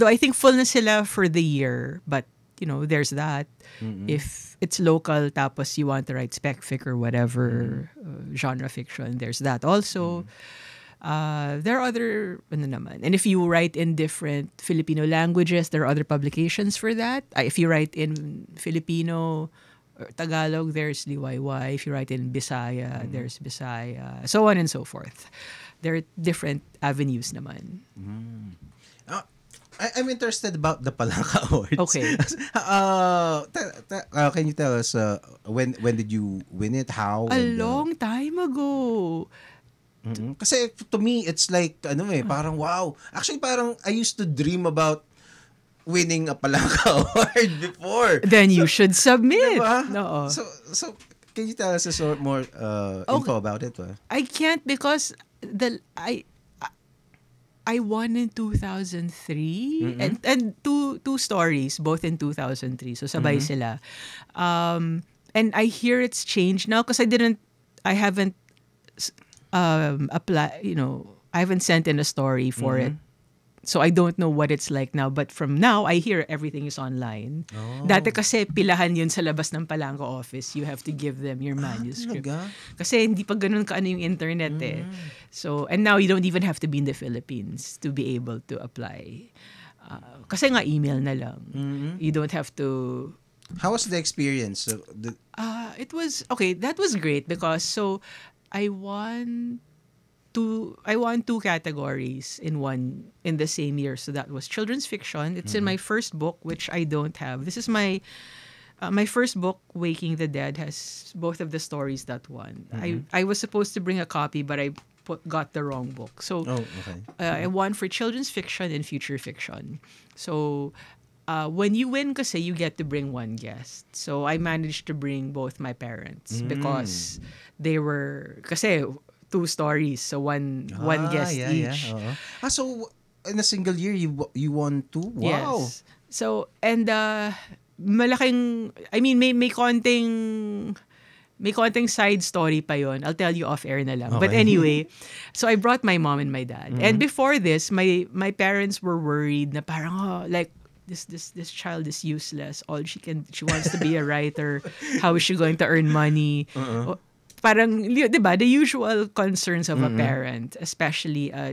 I think full na sila for the year, but there's that. If it's local, tapos you want to write spec fic or whatever genre fiction, there's that also. There are other, naman. And if you write in different Filipino languages, there are other publications for that. If you write in Filipino or Tagalog, there's Liwayway. If you write in Bisaya, there's Bisaya. So on and so forth. There are different avenues naman.
I'm interested about the Palangka Awards.
Okay.
Can you tell us when did you win it? How?
A long time ago.
Kasi to me, it's like, parang wow. Actually, parang I used to dream about winning a Palangka Award before.
Then you should submit.
Diba?
No.
So, can you tell us more info about it?
I can't because I won in 2003 and two stories both in 2003, so sabay sila. And I hear it's changed now because I haven't applied, I haven't sent in a story for it. So I don't know what it's like now, but from now I hear everything is online. Dati kasi pilahan yun sa labas ng Palangka office. You have to give them your manuscript.
Talaga?
Kasi hindi pa ganun kaano yung internet eh. So, and now you don't even have to be in the Philippines to be able to apply. Kasi nga email na lang. You don't have to.
How was the experience?
It was okay. That was great because I won two categories in the same year. So that was children's fiction. It's in my first book, which I don't have. This is my first book, Waking the Dead, has both of the stories that won. I was supposed to bring a copy, but I got the wrong book. So I won for children's fiction and future fiction. So when you win kasi, you get to bring one guest. So I managed to bring both my parents because they were, kasi 2 stories, so one guest each.
Oo. So in a single year you won 2? Wow.
Yes. So, and malaking, I mean, may konting side story pa yon. I'll tell you off air na lang. But
Okay.
anyway, so I brought my mom and my dad. And before this, my parents were worried na parang, like, this child is useless. She wants to be a writer. How is she going to earn money? Parang, di ba, the usual concerns of a parent, especially a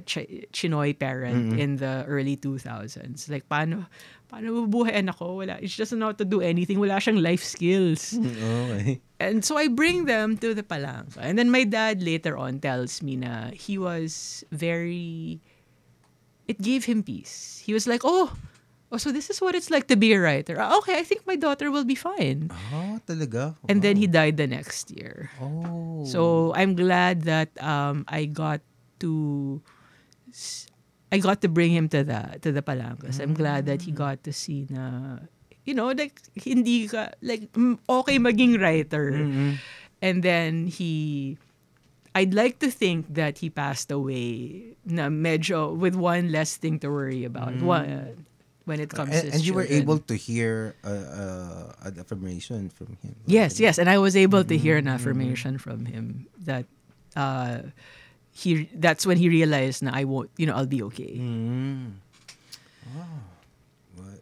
Chinoy parent in the early 2000s. Like, paano bubuhay anak ko? Wala, she doesn't know how to do anything. Wala siyang life skills.
Okay.
And so I bring them to the Palangka. And then my dad later on tells me na he was it gave him peace. He was like, oh, so this is what it's like to be a writer. Okay, I think my daughter will be fine.
Talaga?
And then he died the next year.
Oh.
So I'm glad that I got to bring him to the Palangkas. I'm glad that he got to see na, like, hindi ka, like, okay maging writer. And then I'd like to think that he passed away na medyo with one less thing to worry about when it comes to his
and you were
children.
able to hear an affirmation from him.
Yes, and I was able to hear an affirmation from him that that's when he realized na I'll be okay.
Well,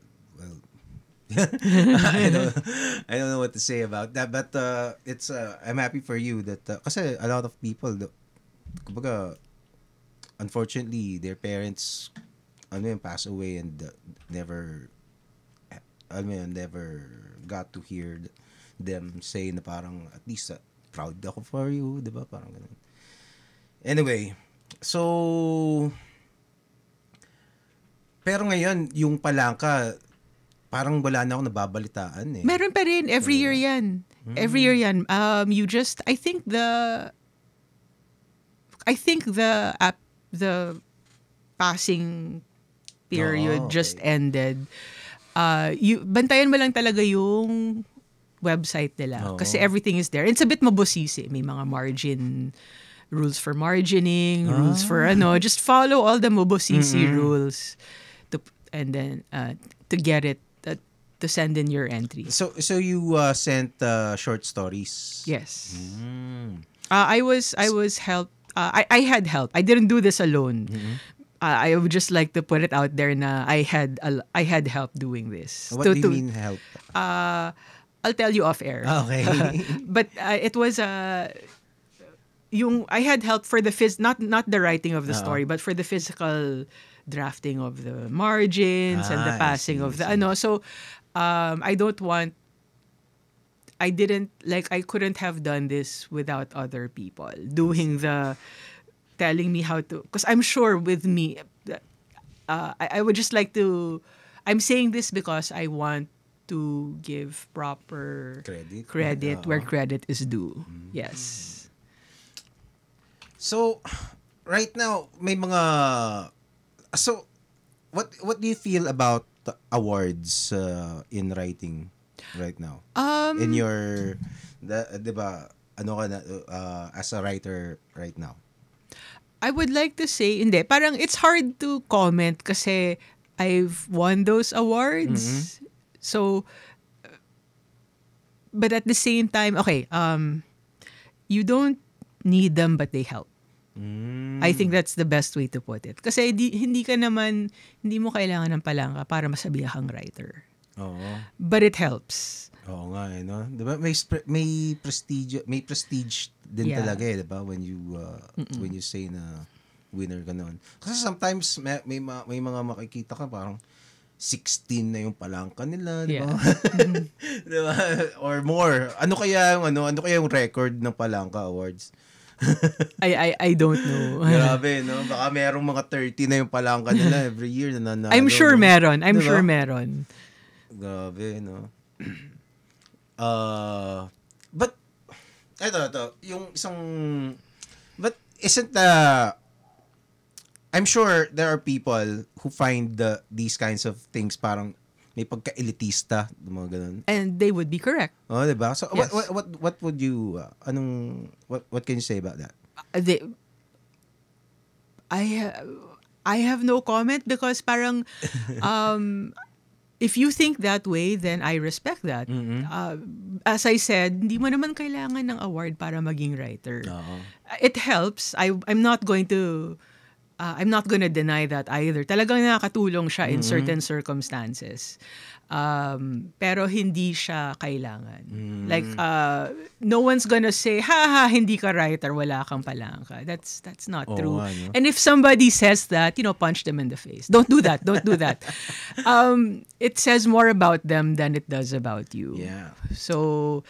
I don't know what to say about that, but it's I'm happy for you that kasi a lot of people kumbaga, unfortunately their parents pass away and never got to hear them say na parang at least proud ako for you, 'di ba? Parang ganun. Anyway, so pero ngayon yung Palangka parang wala na akong nababalitaan eh.
Meron pa rin every year yan. Every year yan. You just I think the passing period
okay.
just ended. Bantayan mo lang talaga yung website nila kasi everything is there. It's a bit mabusisi. May mga rules for margining, rules for just follow all the mabusisi rules and then to get it to send in your entry.
So you sent short stories.
Yes. I was helped. I had help. I didn't do this alone. I would just like to put it out there na I had help doing this.
What do you mean help?
I'll tell you off air.
Okay.
But it was I had help for the not the writing of the story, but for the physical drafting of the margins and the passing of the So I couldn't have done this without other people doing telling me how to, because I'm sure with me, I would just like to, I'm saying this because I want to give proper credit where credit is due. Yes.
So, right now, may mga, so, what do you feel about the awards in writing right now? In your, diba, as a writer right now?
I would like to say, hindi, parang it's hard to comment kasi I've won those awards. So, but at the same time, okay, you don't need them but they help. I think that's the best way to put it. Kasi hindi mo kailangan ng Palangka para masabihan kang writer.
Oo.
But it helps.
Oo nga eh, no? Diba? May prestige din talaga eh, diba? When you say na winner ka noon. Kasi sometimes may mga makikita ka parang 16 na yung Palangka nila, diba?
Yeah.
Diba? Or more. Ano kaya yung record ng Palangka Awards?
I don't know.
Grabe, no? Baka merong mga 30 na yung Palangka nila every year na nanalo.
I'm sure
no?
meron. I'm
Diba?
sure meron.
Grabe, no? But, ito, yung isang, but isn't I'm sure there are people who find these kinds of things parang may pagka-elitista, mga ganun.
And they would be correct.
Oh, diba? So
Yes.
what would you what can you say about that?
They, I have no comment because parang if you think that way, then I respect that. As I said, hindi mo naman kailangan ng award para maging writer. It helps. I'm not going to deny that either. Talagang nakakatulong siya in certain circumstances. Pero hindi siya kailangan. Like, no one's gonna say, hindi ka writer, wala kang palangka. That's not true.
Ano?
And if somebody says that, punch them in the face. Don't do that. Don't do that. It says more about them than it does about you.
Yeah.
So,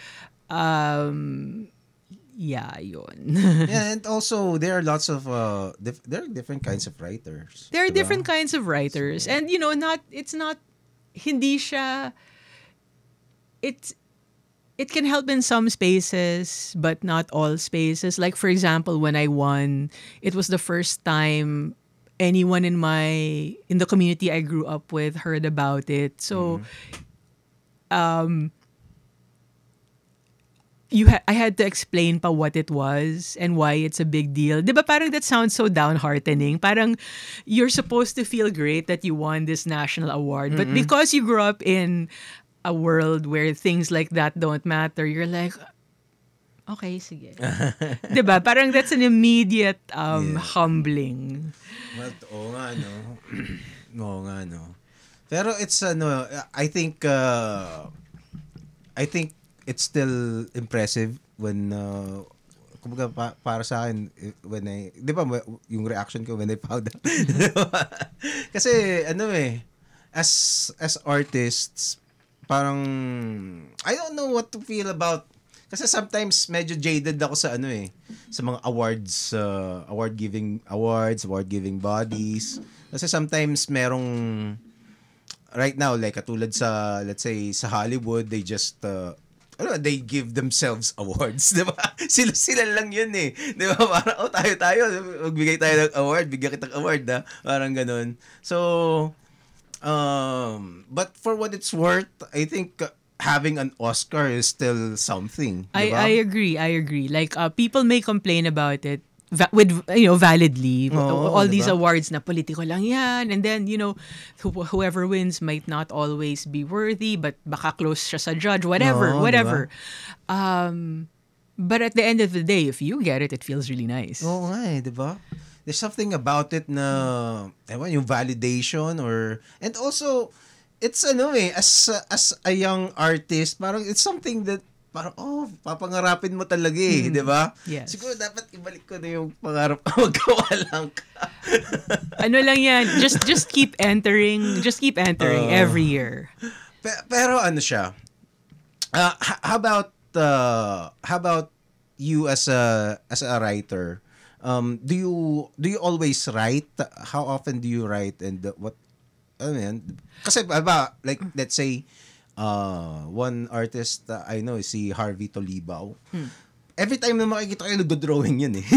yeah, yun.
Yeah, and also there are lots of there are different kinds of writers.
There are
diba?
different kinds of writers. And hindi siya, it can help in some spaces, but not all spaces. Like, for example, when I won, it was the first time anyone in the community I grew up with heard about it. So, I had to explain pa what it was and why it's a big deal. Diba parang that sounds so downheartening. Parang you're supposed to feel great that you won this national award. But because you grew up in a world where things like that don't matter, you're like, okay, sige. Diba? Parang that's an immediate humbling.
Well, oo nga, no? Oo nga, no? Pero it's, I think it's still impressive when kumbaga para sa akin when di ba yung reaction ko when I found out. Kasi as artists parang I don't know what to feel about kasi sometimes medyo jaded ako sa sa mga award giving bodies kasi sometimes merong right now like katulad sa let's say sa Hollywood they just they give themselves awards, di ba? Sila lang yun eh. Di ba? Parang, tayo, magbigay tayo ng award, bigyan kitang award, na parang ganun. So, but for what it's worth, I think having an Oscar is still something. Diba?
I agree. Like, people may complain about it with validly all
diba?
these awards na politiko lang yan, and then whoever wins might not always be worthy, but baka close siya sa judge, whatever.
Diba?
But at the end of the day, if you get it feels really nice.
Oo nga diba? There's something about it na yung validation and also it's as a young artist, parang it's something that parang, papangarapin mo talaga di ba?
Yes.
Siguro dapat ibalik ko na yung pangarap ko, magkawa lang ka.
Lang yan, just keep entering every year.
Pero siya, how about you as a writer? Do you always write? How often do you write and what? Kasi like let's say one artist I know is si Harvey Tolibao. Every time na makikita kayo nagdo-drawing yun eh.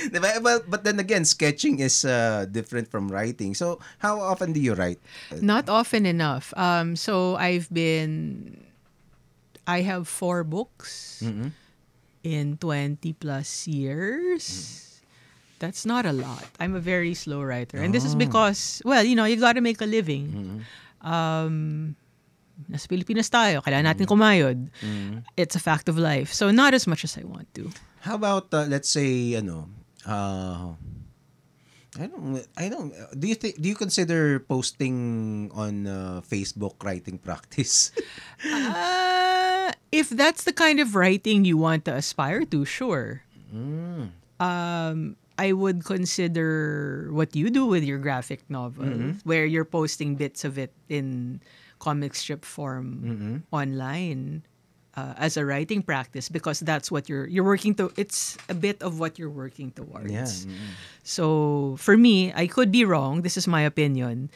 Diba? But then again, sketching is different from writing. So, how often do you write?
Not often enough. So I have 4 books in 20 plus years. That's not a lot. I'm a very slow writer. And this is because, you gotta make a living. Nasa Pilipinas tayo, kailangan natin kumayod. It's a fact of life. So not as much as I want to.
How about let's say I don't do you consider posting on Facebook writing practice?
If that's the kind of writing you want to aspire to, sure. I would consider what you do with your graphic novel, where you're posting bits of it in comic strip form online as a writing practice, because that's what you're working to. It's a bit of what you're working towards.
Yeah.
So for me, I could be wrong. This is my opinion.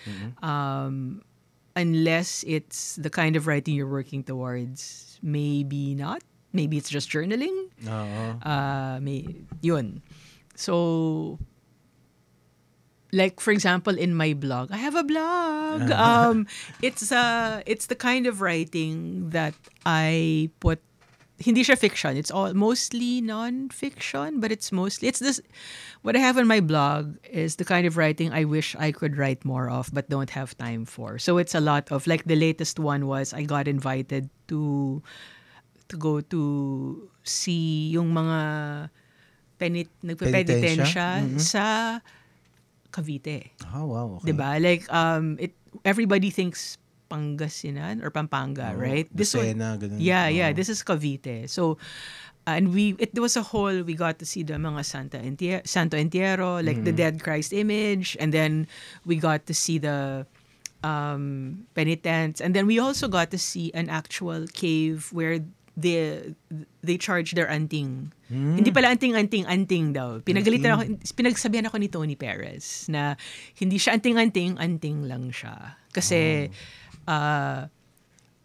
Unless it's the kind of writing you're working towards, maybe not. Maybe it's just journaling. Yun. So like for example in my blog, I have a blog. It's the kind of writing that I put. Hindi siya fiction. It's all mostly non-fiction, but it's this. What I have on my blog is the kind of writing I wish I could write more of, but don't have time for. So it's a lot of, like, the latest one was I got invited to go to see yung mga nagpe-penitensya sa Cavite.
Oh, wow. Okay.
Diba? Like, everybody thinks Pangasinan or Pampanga, right?
Lucena, ganun.
Yeah. This is Cavite. So, and it was a whole, we got to see the mga Santo Entierro, like the Dead Christ image, and then we got to see the penitents, and then we also got to see an actual cave where they charge their anting. Hindi pala anting daw. Pinagsabihan ako ni Tony Perez na hindi siya anting lang siya. Kasi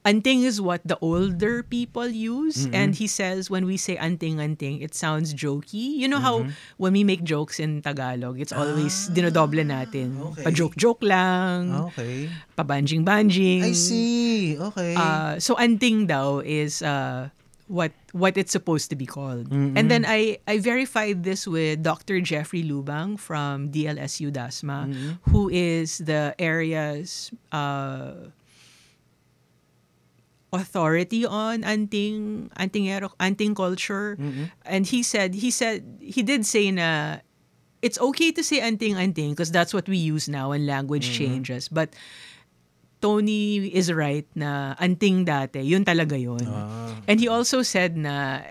anting is what the older people use, and he says when we say anting, it sounds jokey. You know how when we make jokes in Tagalog, it's always dinodoble natin.
Okay.
Pa-joke lang.
Okay.
Pa-banjing.
I see. Okay.
So anting daw is what it's supposed to be called. And then I verified this with Dr. Jeffrey Lubang from DLSU Dasma, who is the area's authority on anting culture. And he did say na it's okay to say anting because that's what we use now when language changes, but Tony is right na anting dati, yun talaga yun. And he also said na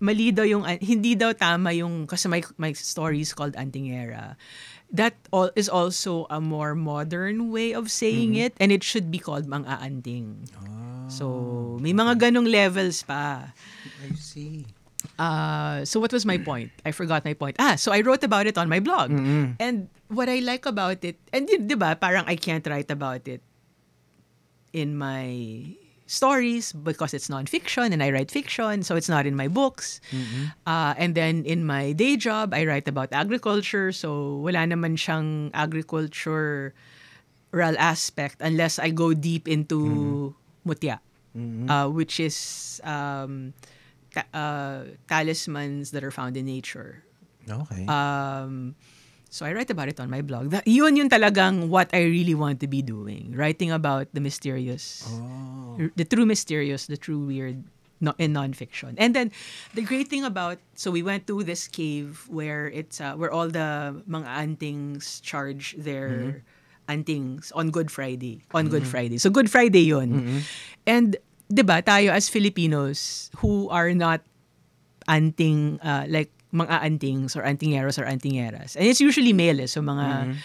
mali daw yung, hindi daw tama yung, kasi my story is called Antingera. That is also a more modern way of saying it, and it should be called mang-aanting. So, may mga ganong levels pa.
I see.
So what was my point? I forgot my point. So I wrote about it on my blog. And what I like about it, and diba, parang I can't write about it in my stories because it's non-fiction and I write fiction, so it's not in my books. And then in my day job, I write about agriculture, so wala naman siyang agricultural aspect unless I go deep into mutya, which is talismans that are found in nature.
Okay.
So I write about it on my blog. Yun yung talagang what I really want to be doing. Writing about the mysterious, the true mysterious, the true weird in nonfiction. And then the great thing about, so we went to this cave where it's where all the mga antings charge their antings on Good Friday. Good Friday. So Good Friday yun. And diba, tayo as Filipinos who are not anting, like mga antings or antingeros or antingeras. And it's usually male, so mga,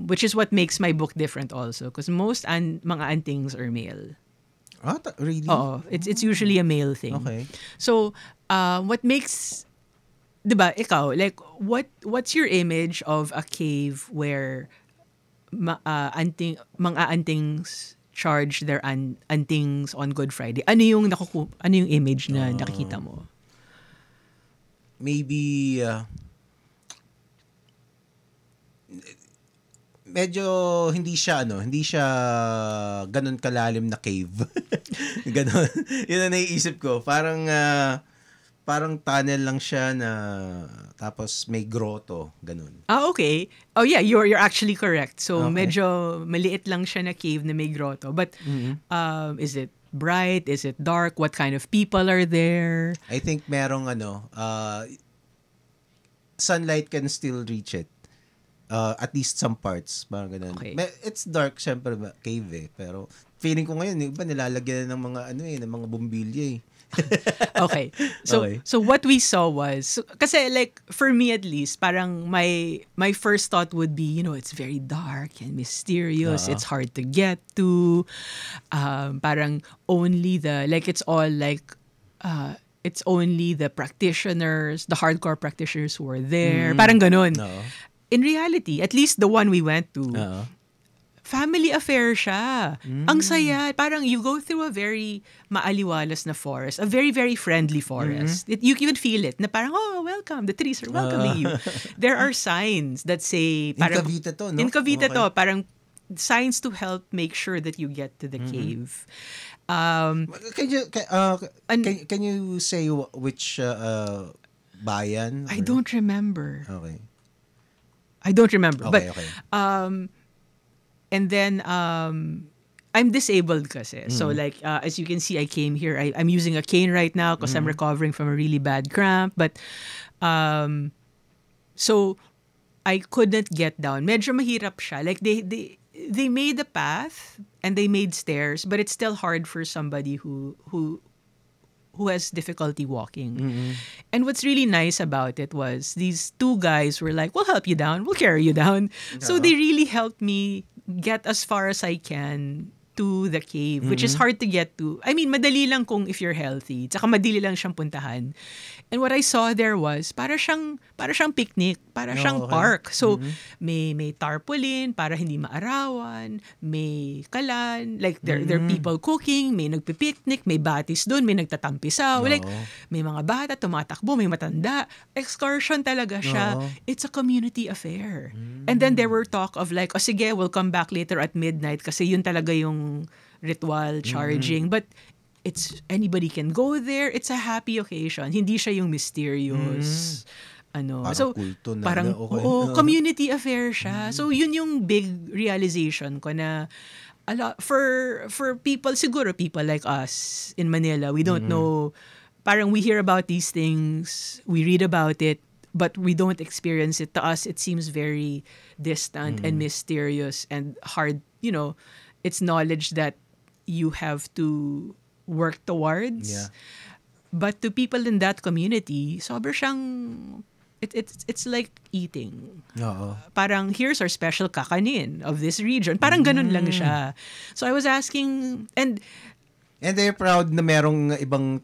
which is what makes my book different also. Because most mga antings are male.
Really?
Oo. It's usually a male thing.
Okay.
So, what makes, diba, ikaw, like, what's your image of a cave where mga antings charge their antings on Good Friday? Ano yung image na nakikita mo?
Maybe medyo hindi siya ganun kalalim na cave. Ganun. Yun ang naiisip ko. Parang tunnel lang siya na tapos may grotto, ganun.
Okay. Oh yeah, you're actually correct. So
Okay.
medyo maliit lang siya na cave na may grotto. But is it bright? Is it dark? What kind of people are there?
I think merong sunlight can still reach it. At least some parts, parang ganun.
Okay.
It's dark, syempre, cave eh. Pero feeling ko ngayon, yung iba nilalagyan ng mga ng mga bumbilya eh.
Okay. So
Okay.
so what we saw was, kasi like for me at least, parang my first thought would be, it's very dark and mysterious. It's hard to get to. Parang only it's only the practitioners, the hardcore practitioners who are there. Parang ganun.
Oo.
In reality, at least the one we went to, family affair siya. Ang saya. Parang you go through a very maaliwalas na forest. A very, very friendly forest. You can feel it. Na parang, oh, welcome. The trees are welcoming you. There are signs that say...
In
Parang,
Cavite to, no?
In Cavite
Okay.
to. Parang signs to help make sure that you get to the cave.
Can you say which bayan?
I don't remember.
Okay.
I don't remember.
Okay,
But
okay.
and then I'm disabled kasi. So like as you can see, I came here. I'm using a cane right now because I'm recovering from a really bad cramp. But so I couldn't get down. Medyo mahirap siya. Like they made a path and they made stairs, but it's still hard for somebody who has difficulty walking. And what's really nice about it was these two guys were like, we'll help you down. We'll carry you down. So they really helped me get as far as I can to the cave, which is hard to get to. I mean, madali lang kung if you're healthy. Tsaka madali lang siyang puntahan. And what I saw there was, para siyang picnic, para siyang park. So, may tarpaulin para hindi maarawan, may kalan, like there are people cooking, may nagpipiknik, may batis doon, may nagtatampisaw, like may mga bata tumatakbo, may matanda. Excursion talaga siya. It's a community affair. And then there were talk of like, oh sige, we'll come back later at midnight kasi yun talaga yung ritual charging. But it's anybody can go there. It's a happy occasion. Hindi siya yung mysterious. Ano.
Parang
So,
kulto na.
parang,
Okay.
community affair siya. So, yun yung big realization ko na a lot, for people, siguro people like us in Manila, we don't know, parang we hear about these things, we read about it, but we don't experience it. To us, it seems very distant and mysterious and hard. You know, it's knowledge that you have to work towards.
Yeah.
But to people in that community, sobrang siyang it's like eating.
Oo.
Parang here's our special kakanin of this region. Parang ganun lang siya. So I was asking and
they're proud na merong ibang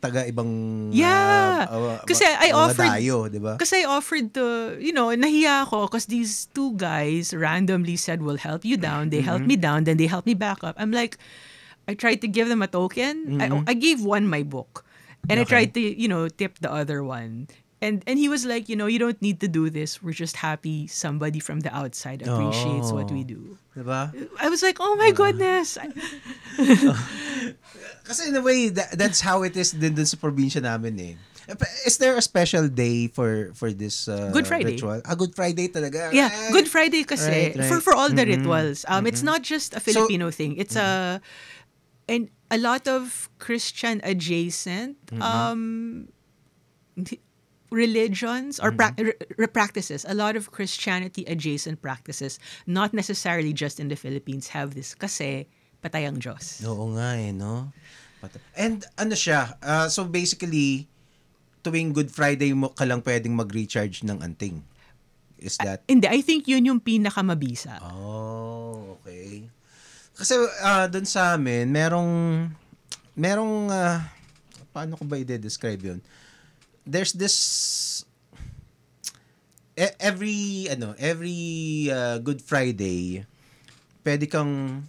yeah. Kasi I
mga
offered
dayo, di ba?
Kasi I offered to, nahiya ako because these two guys randomly said, we'll help you down. They helped me down, then they helped me back up. I'm like, I tried to give them a token. I gave one my book. And I tried to, tip the other one. And he was like, you don't need to do this. We're just happy somebody from the outside appreciates what we do.
Diba?
I was like, oh my goodness.
Kasi in a way, that's how it is din dun sa probinsya namin eh. Is there a special day for this
Good Friday.
ritual? Good Friday talaga.
Yeah, Good Friday kasi
Right.
for all the rituals. It's not just a Filipino thing. It's and a lot of Christian adjacent religions or practices. A lot of Christianity adjacent practices, not necessarily just in the Philippines, have this kasi patay ang Diyos.
Oo nga eh, no? And ano siya, so basically, tuwing Good Friday mo ka lang pwedeng mag-recharge ng anting. Is that?
Hindi, I think yun yung pinakamabisa.
Oh, okay. Kasi doon sa amin, merong paano ko ba i-describe yun? There's this every Good Friday, pwede kang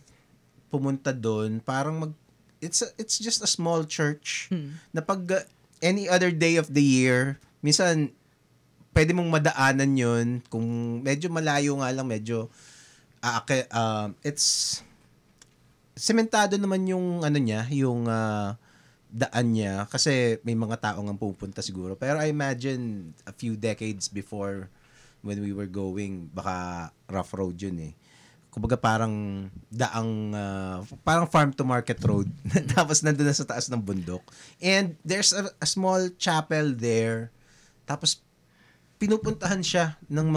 pumunta doon, parang it's just a small church na pag any other day of the year, minsan pwede mong madaanan yun kung medyo malayo nga lang, medyo it's sementado naman yung yung daan niya kasi may mga tao nga pupunta siguro. Pero I imagine a few decades before when we were going, baka rough road yun eh. Kumbaga parang parang farm to market road. Tapos nandun na sa taas ng bundok. And there's a small chapel there. Tapos pinupuntahan siya ng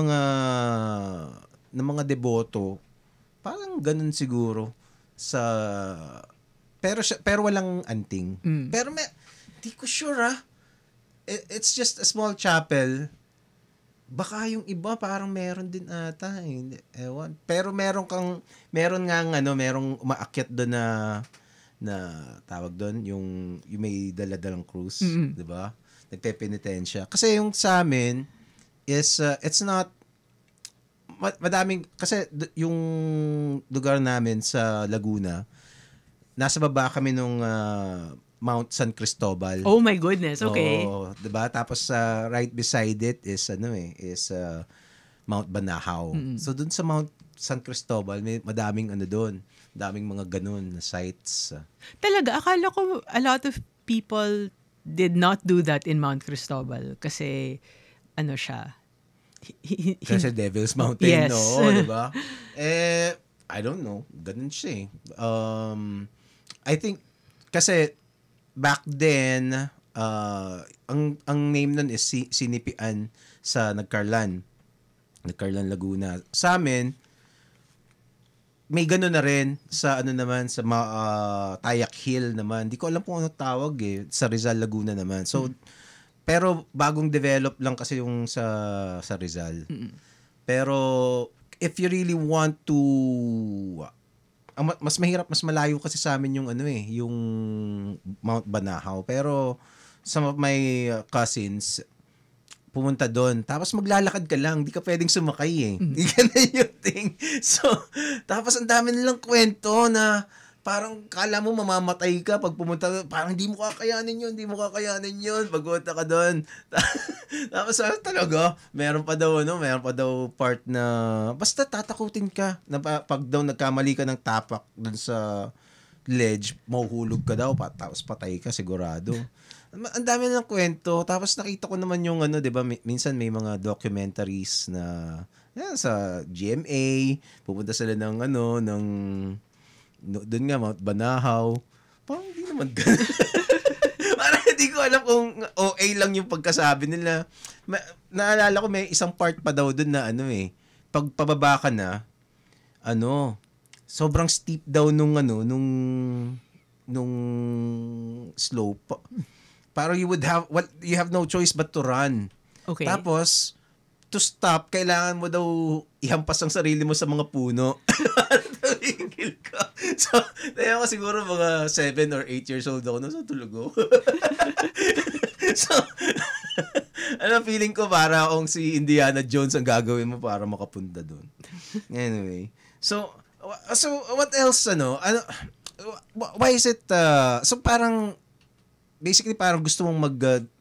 mga deboto. Parang ganun siguro pero walang anting. Pero di ko sure it's just a small chapel. Baka yung iba parang meron din ata ewan. Pero merong umaakyat doon na tawag doon yung may dala-dalang cruise, 'di ba? Nagpepenitensya. Kasi yung sa amin is it's not madaming, kasi yung lugar namin sa Laguna, nasa baba kami nung Mount San Cristobal.
Oh my goodness, okay.
Oo, 'di ba? Tapos right beside it is Mount Banahaw. So dun sa Mount San Cristobal, may madaming doon. Daming mga ganun na sites.
Talaga, akala ko a lot of people did not do that in Mount Cristobal kasi siya.
Kasi Devil's Mountain,
Yes.
no? Diba? I don't know. Ganun siya eh. I think, kasi back then, ang name nun is Sinipian sa Nagcarlan, Laguna. Sa amin, may gano'n na rin sa naman, sa Tayak Hill naman. Di ko alam kung ano tawag eh. Sa Rizal, Laguna naman. So, pero bagong develop lang kasi yung sa Rizal. Pero if you really want to mas mahirap, mas malayo kasi sa amin yung yung Mount Banahaw. Pero some of my cousins pumunta doon. Tapos maglalakad ka lang. Di ka pwedeng sumakay eh. Di ka na yung thing. So, tapos ang dami nilang kwento na parang kala mo mamamatay ka pag pumunta doon. Parang hindi mo kakayanin yun. Pagpunta ka doon. Tapos talaga, meron pa daw part na basta tatakutin ka. Na pag daw nagkamali ka ng tapak doon sa ledge, mahuhulog ka daw. Tapos patay ka sigurado. Ang dami ng kwento. Tapos nakita ko naman yung 'di ba, minsan may mga documentaries na sa GMA, pupunta sila ng doon nga Mount Banahaw. Parang hindi naman ganun. Parang hindi ko alam kung OA lang yung pagkasabi nila. Naalala ko may isang part pa daw doon na pag pababa ka na, sobrang steep daw nung slope. Parang you have no choice but to run.
Okay.
Tapos, to stop, kailangan mo daw ihampas ang sarili mo sa mga puno. Tumigil ka. So, kaya ko siguro mga 7 or 8 years old ako nasa tulog ako. So, feeling ko para akong si Indiana Jones ang gagawin mo para makapunta doon. Anyway. So what else, why is it, so parang, basically parang gusto mong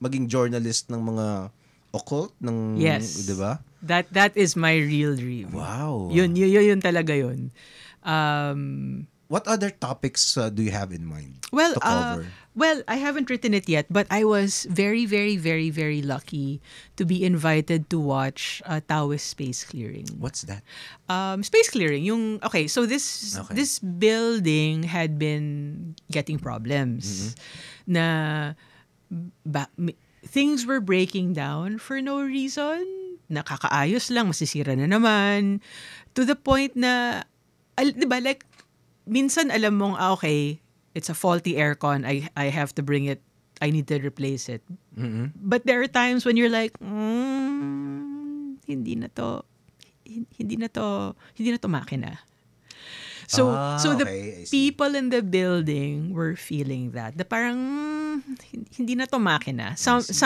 maging journalist ng mga occult ng,
yes,
'di ba?
That is my real dream.
Wow.
Yun talaga yun.
What other topics do you have in mind
Well,
to cover?
I haven't written it yet, but I was very, very, very, very lucky to be invited to watch Taoist space clearing.
What's that?
Space clearing, so this building had been getting problems. Na things were breaking down for no reason. Nakakaayos lang, masisira na naman. To the point na, di ba, like, minsan alam mong, okay, it's a faulty aircon, I have to bring it, I need to replace it. But there are times when you're like, hindi na to makina. So the
okay,
people in the building were feeling that. The parang, hindi na to makina.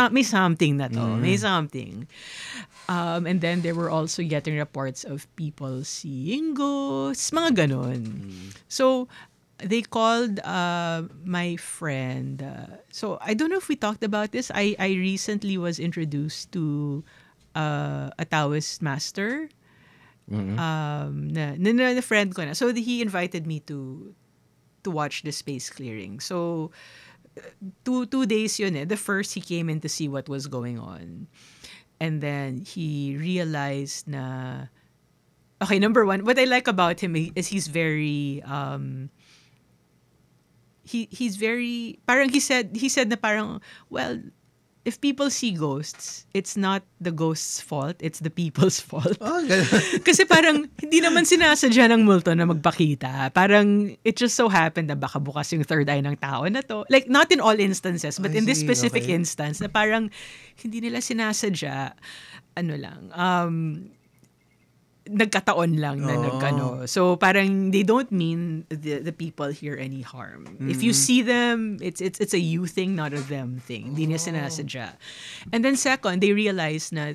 May something na to. May something. And then there were also getting reports of people seeing ghosts, mga ganon. So they called my friend. So I don't know if we talked about this. I recently was introduced to a Taoist master. Na friend ko na. So he invited me to watch the space clearing. So 2 days yun eh. The first, he came in to see what was going on. And then he realized na, okay, number one, what I like about him is he's very he's very, parang he said na parang, well, if people see ghosts, it's not the ghost's fault, it's the people's fault.
Oh,
Kasi parang hindi naman sinasadya ng multo na magpakita. Parang it just so happened na baka bukas yung third eye ng tao na to. Like, not in all instances, but in this specific instance na parang hindi nila sinasadya, nagkataon lang na nagkano. So parang they don't mean the people here any harm. If you see them, it's a you thing, not a them thing. Hindi niya sinasadya. And then second, they realize na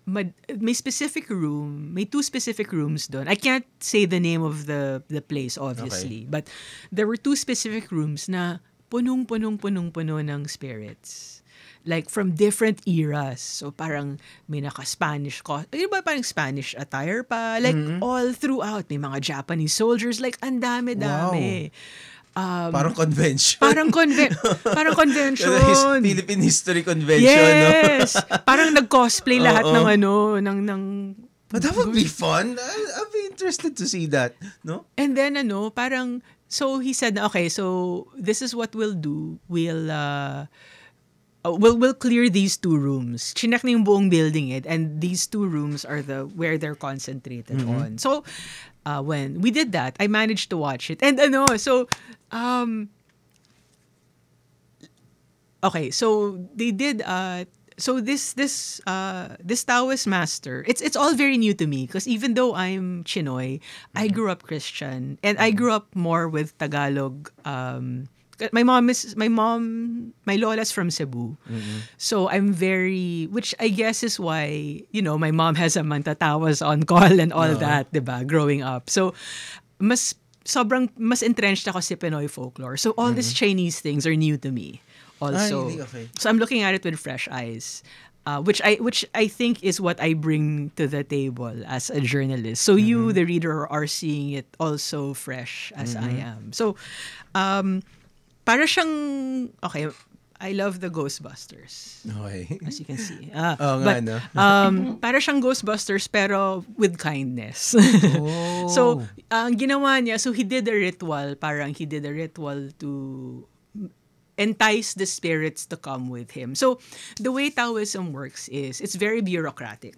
may specific room, may two specific rooms doon. I can't say the name of the place, obviously.
Okay.
But there were two specific rooms na punong-punong-punong-puno ng spirits. Like from different eras. So parang may naka-Spanish parang Spanish attire pa. Like all throughout. May mga Japanese soldiers. Like ang dami-dami.
Parang convention.
Parang convention.
Philippine History Convention, no?
Yes. Parang nag-cosplay lahat
Oo.
ng
But that would be fun. I'd be interested to see that, no?
And then parang so he said, okay, so this is what we'll do. We'll clear these two rooms. Chinek na yung buong building and these two rooms are where they're concentrated on. So when we did that, I managed to watch it. And okay, so they did so this Taoist master, it's all very new to me because even though I'm Chinoy, I grew up Christian and I grew up more with Tagalog. My lola's from Cebu. So I'm which I guess is why, my mom has a mantatawas on call and all that, diba, growing up. So mas entrenched ako sa Pinoy folklore. So all these Chinese things are new to me also.
Ay, okay.
So I'm looking at it with fresh eyes. Which I think is what I bring to the table as a journalist. So you, the reader, are seeing it also fresh as I am. So para siyang, okay, I love the Ghostbusters.
Okay.
As you can see.
Nga, no?
Para siyang Ghostbusters pero with kindness.
Oh.
So, ang ginawa niya, so he did a ritual to entice the spirits to come with him. So, the way Taoism works is, it's very bureaucratic.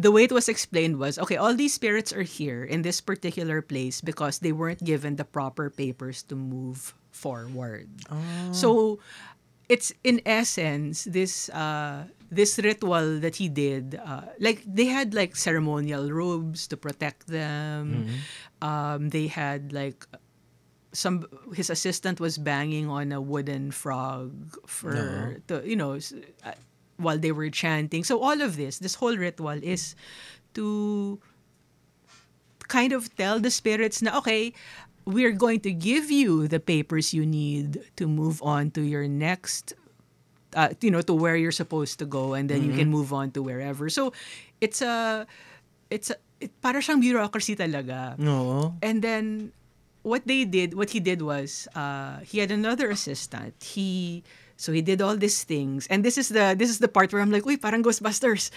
The way it was explained was, okay, all these spirits are here in this particular place because they weren't given the proper papers to move forward. So, it's in essence this ritual that he did. Like they had like ceremonial robes to protect them. They had like his assistant was banging on a wooden frog while they were chanting. So all of this whole ritual is to kind of tell the spirits na, okay, we're going to give you the papers you need to move on to your next, to where you're supposed to go, and then you can move on to wherever. So para siyang bureaucracy talaga.
No.
And then what he did was he had another assistant. So he did all these things, and this is the part where I'm like, uy, parang Ghostbusters.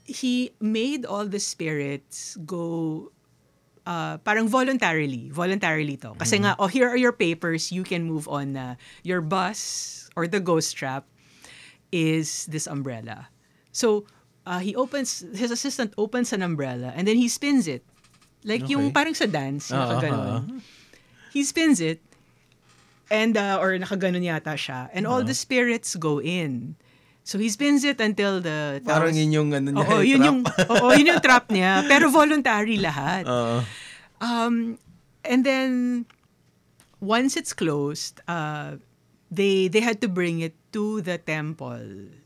He made all the spirits go parang voluntarily to. Kasi nga, here are your papers, you can move on na. Your bus or the ghost trap is this umbrella. So his assistant opens an umbrella and then he spins it. Like yung parang sa dance, nakaganon. He spins it and or nakaganon yata siya, and all the spirits go in. So he spins it until the
parang yun yung ano niya,
yun yung trap niya, pero voluntary lahat. And then once it's closed, they had to bring it to the temple,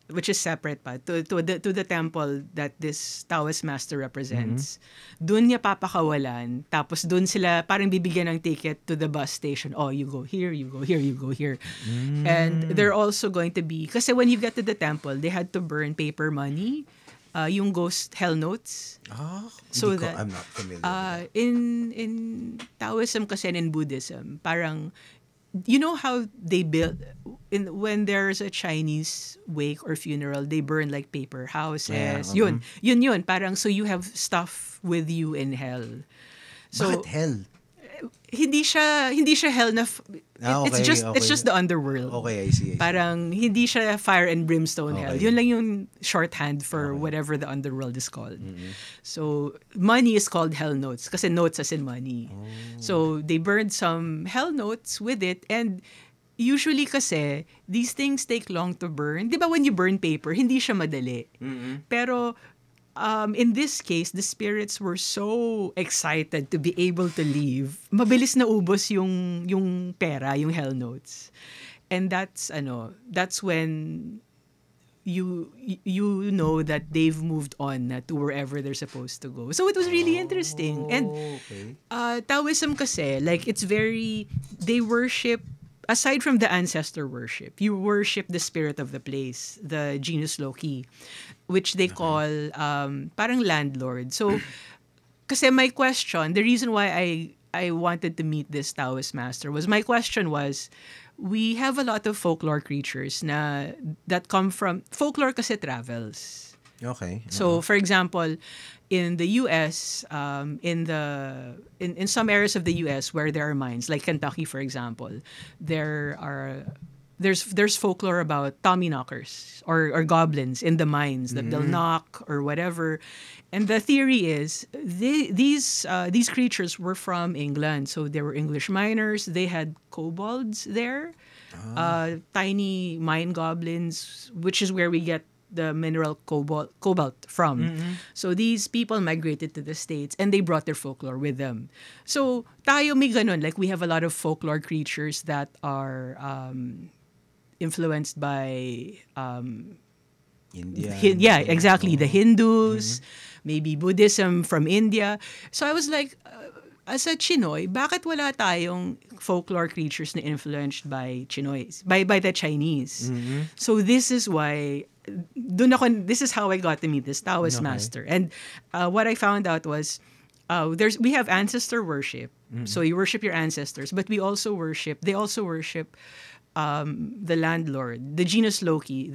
which is separate pa, to the temple that this Taoist master represents. Doon niya papakawalan, tapos doon sila parang bibigyan ng ticket to the bus station. Oh, you go here, you go here, you go here. And they're also going to be, kasi when you get to the temple, they had to burn paper money, yung ghost hell notes. So that
I'm not familiar with that.
In Taoism kasi and in Buddhism, parang you know how they build when there's a Chinese wake or funeral, they burn like paper houses. Yun. Parang so you have stuff with you in hell. So
Bakit hell?
Hindi siya hell na it's just the underworld.
Okay, I see.
Parang hindi siya fire and brimstone hell.
Okay.
Yun lang yung shorthand for whatever the underworld is called. So money is called hell notes kasi notes as in money. So they burned some hell notes with it, and usually kasi these things take long to burn. 'Di ba when you burn paper, hindi siya madali. Pero in this case, the spirits were so excited to be able to leave. Mabilis na ubos yung pera, yung hell notes. And that's when you know that they've moved on na to wherever they're supposed to go. So it was really interesting. And
Okay.
Taoism kasi, like, it's very, they worship, aside from the ancestor worship, you worship the spirit of the place, the genus loci, which they call parang landlord. So, kasi my question, the reason why I wanted to meet this Taoist master was, my question was, we have a lot of folklore creatures na that come from, folklore kasi travels.
Okay.
So, for example, in the U.S., in some areas of the U.S. where there are mines, like Kentucky, for example, there's folklore about Tommyknockers or goblins in the mines that they'll knock or whatever, and the theory is these creatures were from England, so they were English miners. They had kobolds there, tiny mine goblins, which is where we get the mineral cobalt from. So these people migrated to the States and they brought their folklore with them. So tayo may ganun, like we have a lot of folklore creatures that are influenced by
India.
yeah, exactly, the Hindus, maybe Buddhism from India. So I was like, as a Chinoy, bakit wala tayong folklore creatures na influenced by Chinoys, by the Chinese? So this is why, this is how I got to meet this Taoist master. And what I found out was, we have ancestor worship. So you worship your ancestors, but they also worship the landlord, the genus loci,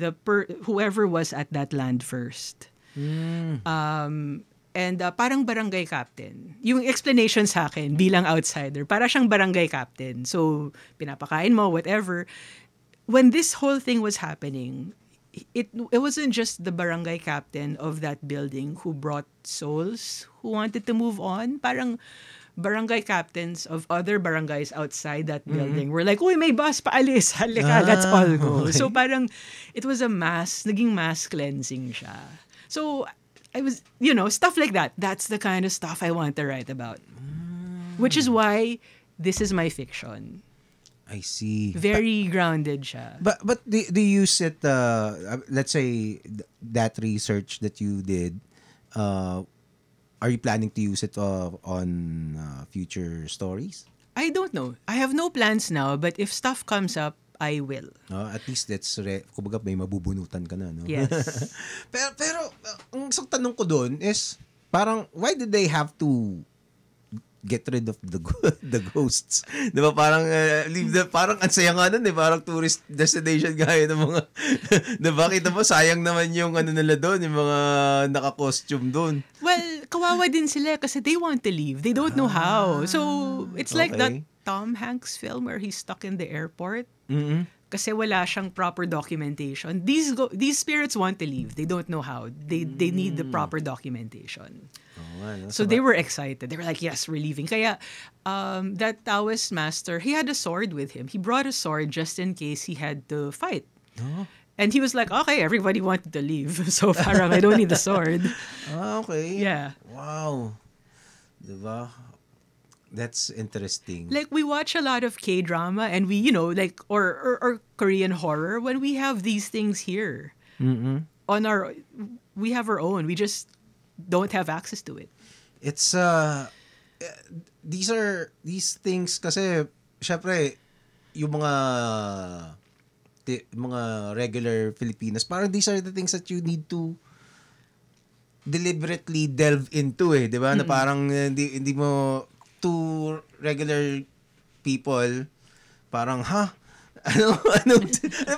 whoever was at that land first. And parang barangay captain. Yung explanation sa akin bilang outsider, para siyang barangay captain. So, pinapakain mo, whatever. When this whole thing was happening, it wasn't just the barangay captain of that building who brought souls who wanted to move on. Parang barangay captains of other barangays outside that building were like, uy, may bus, paalis, halika, let's all go.
Okay.
So parang, it was naging mass cleansing siya. So, I was, stuff like that. That's the kind of stuff I want to write about. Which is why this is my fiction.
I see.
Very grounded siya.
But do you use it, let's say, that research that you did, are you planning to use it on future stories?
I don't know. I have no plans now, but if stuff comes up, I will.
At least that's, kumbaga may mabubunutan ka na, no?
Yes.
pero ang isang tanong ko doon is, parang, why did they have to get rid of the ghosts? Di ba? Parang, parang ang saya nga nun, parang tourist destination gaya ng mga, di ba? Kita mo, sayang naman yung nila doon, yung mga naka-costume doon.
Well, kawawa din sila kasi they want to leave. They don't know how. So, it's like that Tom Hanks film where he's stuck in the airport. Kasi wala siyang proper documentation. These spirits want to leave. They don't know how. They need the proper documentation. So they were excited. They were like, yes, we're leaving. Kaya that Taoist master, he had a sword with him. He brought a sword just in case he had to fight. And he was like, okay, everybody wanted to leave. So parang, I don't need the sword.
Okay.
Yeah.
Wow. Diba? That's interesting.
Like, we watch a lot of K-drama and we, like, or Korean horror when we have these things here. We have our own. We just don't have access to it.
It's, these things kasi, syempre, yung mga regular Filipinas, parang these are the things that you need to deliberately delve into, di ba? Na parang hindi mo, to regular people, parang, ano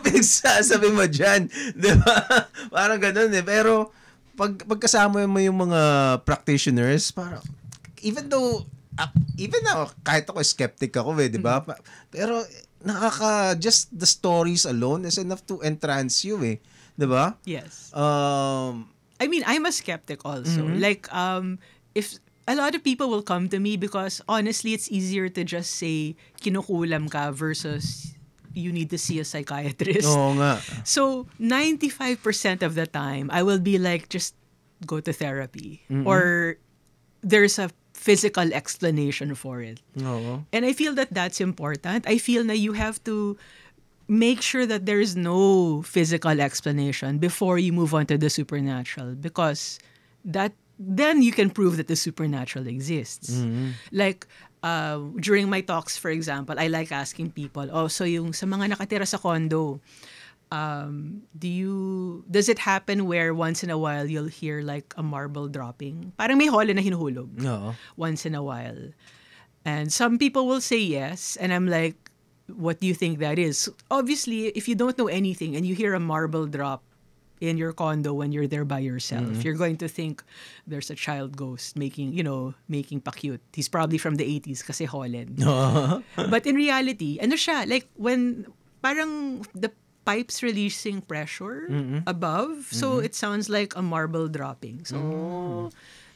pinagsasabi mo dyan? Diba? Parang ganun Pero, pagkasama mo yung mga practitioners, parang, even now, kahit ako skeptic ako diba? Pero, just the stories alone is enough to entrance you diba?
Yes.
I
mean, I'm a skeptic also. Like, if a lot of people will come to me because honestly, it's easier to just say kinukulam ka versus you need to see a psychiatrist.
Oo nga.
So 95% of the time, I will be like, just go to therapy. Or there's a physical explanation for it.
Oo.
And I feel that that's important. I feel na you have to make sure that there is no physical explanation before you move on to the supernatural, because that then you can prove that the supernatural exists. Like during my talks, for example, I like asking people, oh, so yung sa mga nakatira sa condo, does it happen where once in a while you'll hear like a marble dropping? Parang may hole na hinuhulog.
No.
Once in a while. And some people will say yes, and I'm like, what do you think that is? Obviously, if you don't know anything and you hear a marble drop in your condo when you're there by yourself, you're going to think there's a child ghost making pa-cute. He's probably from the 80s kasi Holland. But in reality, ano siya, like when parang the pipes releasing pressure above, so it sounds like a marble dropping. So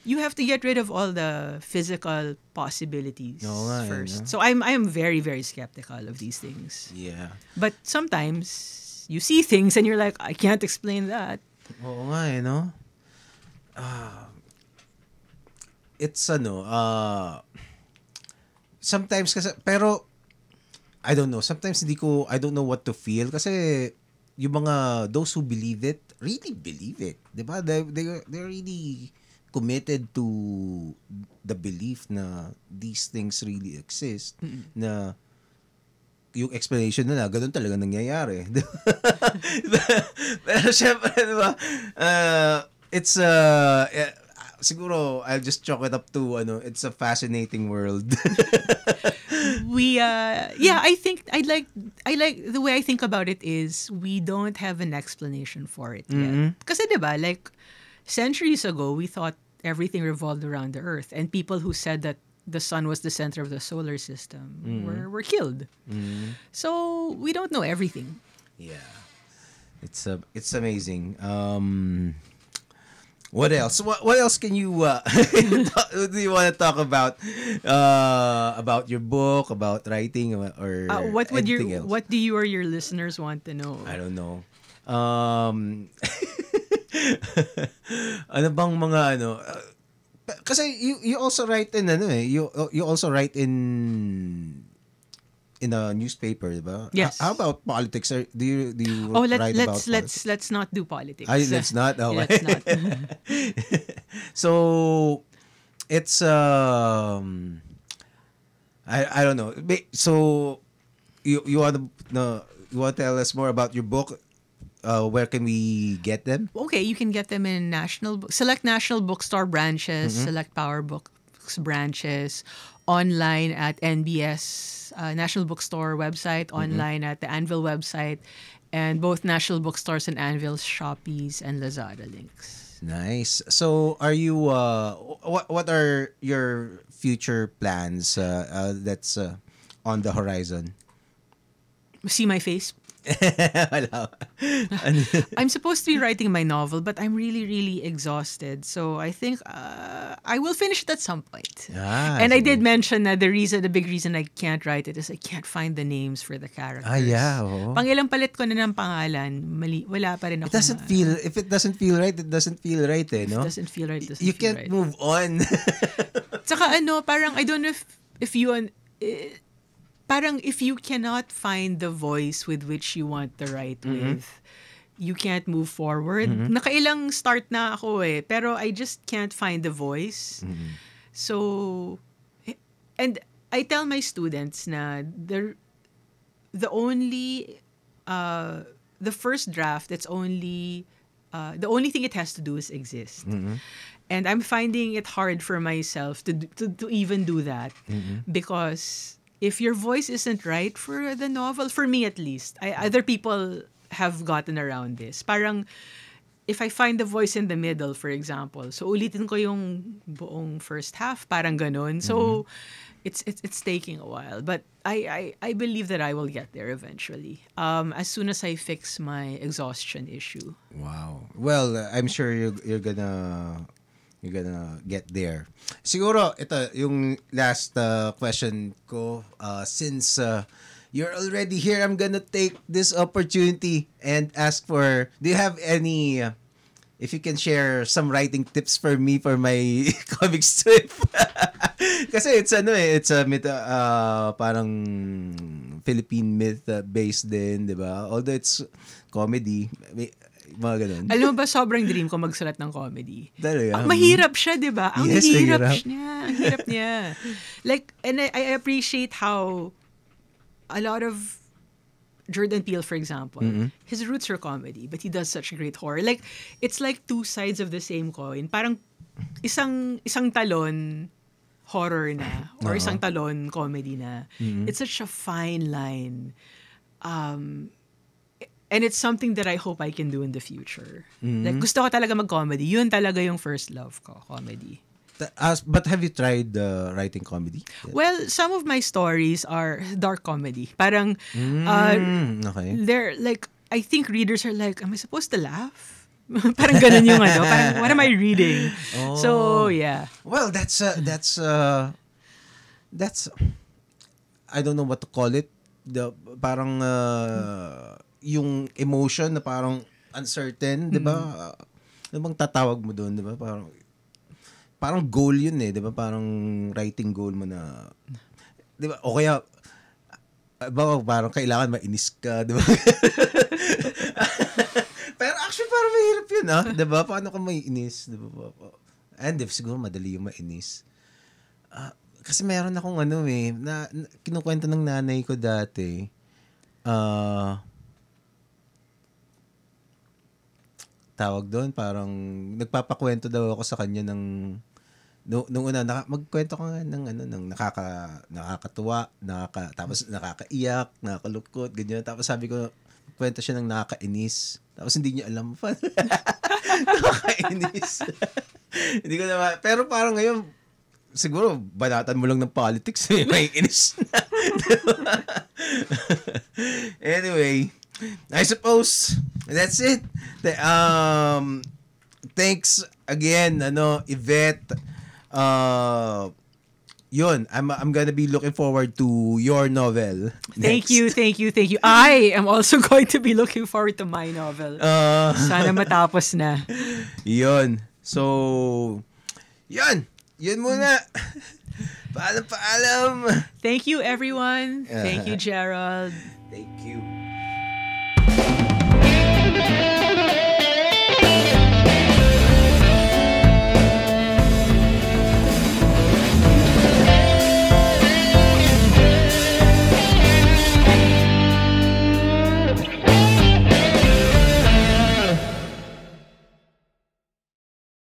you have to get rid of all the physical possibilities first. So I am very, very skeptical of these things.
Yeah.
But sometimes you see things and you're like, I can't explain that.
Oo nga eh, no? It's sometimes kasi, pero I don't know, sometimes I don't know what to feel kasi yung mga, those who believe it, really believe it. Diba? They're really committed to the belief na these things really exist, na yung explanation nila, ganun talaga nangyayari. Pero syempre, diba, it's siguro I'll just chalk it up to it's a fascinating world.
I think I like the way I think about it is we don't have an explanation for it yet. Kasi diba, like centuries ago we thought everything revolved around the earth, and people who said that the sun was the center of the solar system were killed. So we don't know everything.
Yeah. It's amazing. What else? What else can you do you want to talk about your book, about writing, or anything else?
What do you or your listeners want to know?
I don't know. Ano bang mga kasi you also write in you also write in a newspaper, diba?
Yes.
How about politics? Do you write about politics?
Let's not do politics.
Let's not. Okay.
Let's not.
So it's I don't know. So you want to tell us more about your book? Where can we get them?
Okay, you can get them in select national bookstore branches, select Power Books branches, online at NBS National Bookstore website, online at the Anvil website, and both National Bookstores and Anvil's Shoppies and Lazada links.
Nice. So, are you? What are your future plans? That's on the horizon.
See my face. I'm supposed to be writing my novel, but I'm really, really exhausted. So I think I will finish it at some point. And I did mention that the big reason I can't write it is I can't find the names for the characters.
Yeah. Oh.
Pangilang palit ko na ng pangalan, wala pa rin ako.
If it doesn't feel right, it doesn't feel right, eh, no?
If it doesn't feel right,
you can't move on.
Tsaka parang I don't know if you parang if you cannot find the voice with which you want to write with, you can't move forward. Nakailang start na ako pero I just can't find the voice. So, and I tell my students na the first draft, it's only the only thing it has to do is exist. And I'm finding it hard for myself to even do that because if your voice isn't right for the novel, for me at least, other people have gotten around this. Parang, if I find the voice in the middle, for example, so ulitin ko yung buong first half, parang ganun. So, it's taking a while. But I believe that I will get there eventually. As soon as I fix my exhaustion issue.
Wow. Well, I'm sure you're gonna get there. Siguro, ito, yung last question ko, since you're already here, I'm gonna take this opportunity and ask do you have any, if you can share some writing tips for me for my comic strip? Kasi it's a parang Philippine myth based din, di ba? Although it's comedy, may, mga ganun.
Alam mo ba, sobrang dream ko magsulat ng comedy.
Talaga?
Mahirap siya, di ba? Ang
Yes,
hirap
mahirap.
niya. Ang hirap niya. Like, and I appreciate how a lot of Jordan Peele, for example, his roots are comedy, but he does such great horror. Like, it's like two sides of the same coin. Parang isang talon horror na or isang talon comedy na. It's such a fine line. And it's something that I hope I can do in the future. Like, gusto ko talaga mag-comedy. Yun talaga yung first love ko, comedy.
But have you tried writing comedy?
Well, some of my stories are dark comedy. Parang,
Okay.
they're like, I think readers are like, am I supposed to laugh? Parang ganun yung ano. Parang, what am I reading? So, yeah.
Well, that's I don't know what to call it. Parang yung emotion na parang uncertain, 'di ba? Ano bang tatawag mo doon, 'di ba? Parang goal yun eh, 'di ba? Parang writing goal mo na 'di ba? O kaya parang kailangan mainis ka, 'di ba? Pero actually parang mahirap yun, 'di ba? Paano ka maiinis, 'di ba? And if siguro madali yung mainis. Kasi meron akong na kinukwento ng nanay ko dati. Tawag doon, parang nagpapakwento daw ako sa kanya ng nung una magkwento ko nga ng nakakatuwa, tapos nakakaiyak, nakakalungkot, ganyan. Tapos sabi ko, kwento siya ng nakakainis. Tapos hindi niya alam pa. Nakakainis. Hindi ko naman, pero parang ngayon siguro banatan mo lang ng politics, may inis na. Anyway, I suppose that's it. Thanks again, Yvette. Yun, I'm gonna be looking forward to your novel.
Thank you. I am also going to be looking forward to my novel. Sana matapos na.
Yun. So, yun muna. Paalam.
Thank you, everyone. Thank you, Gerald.
Thank you.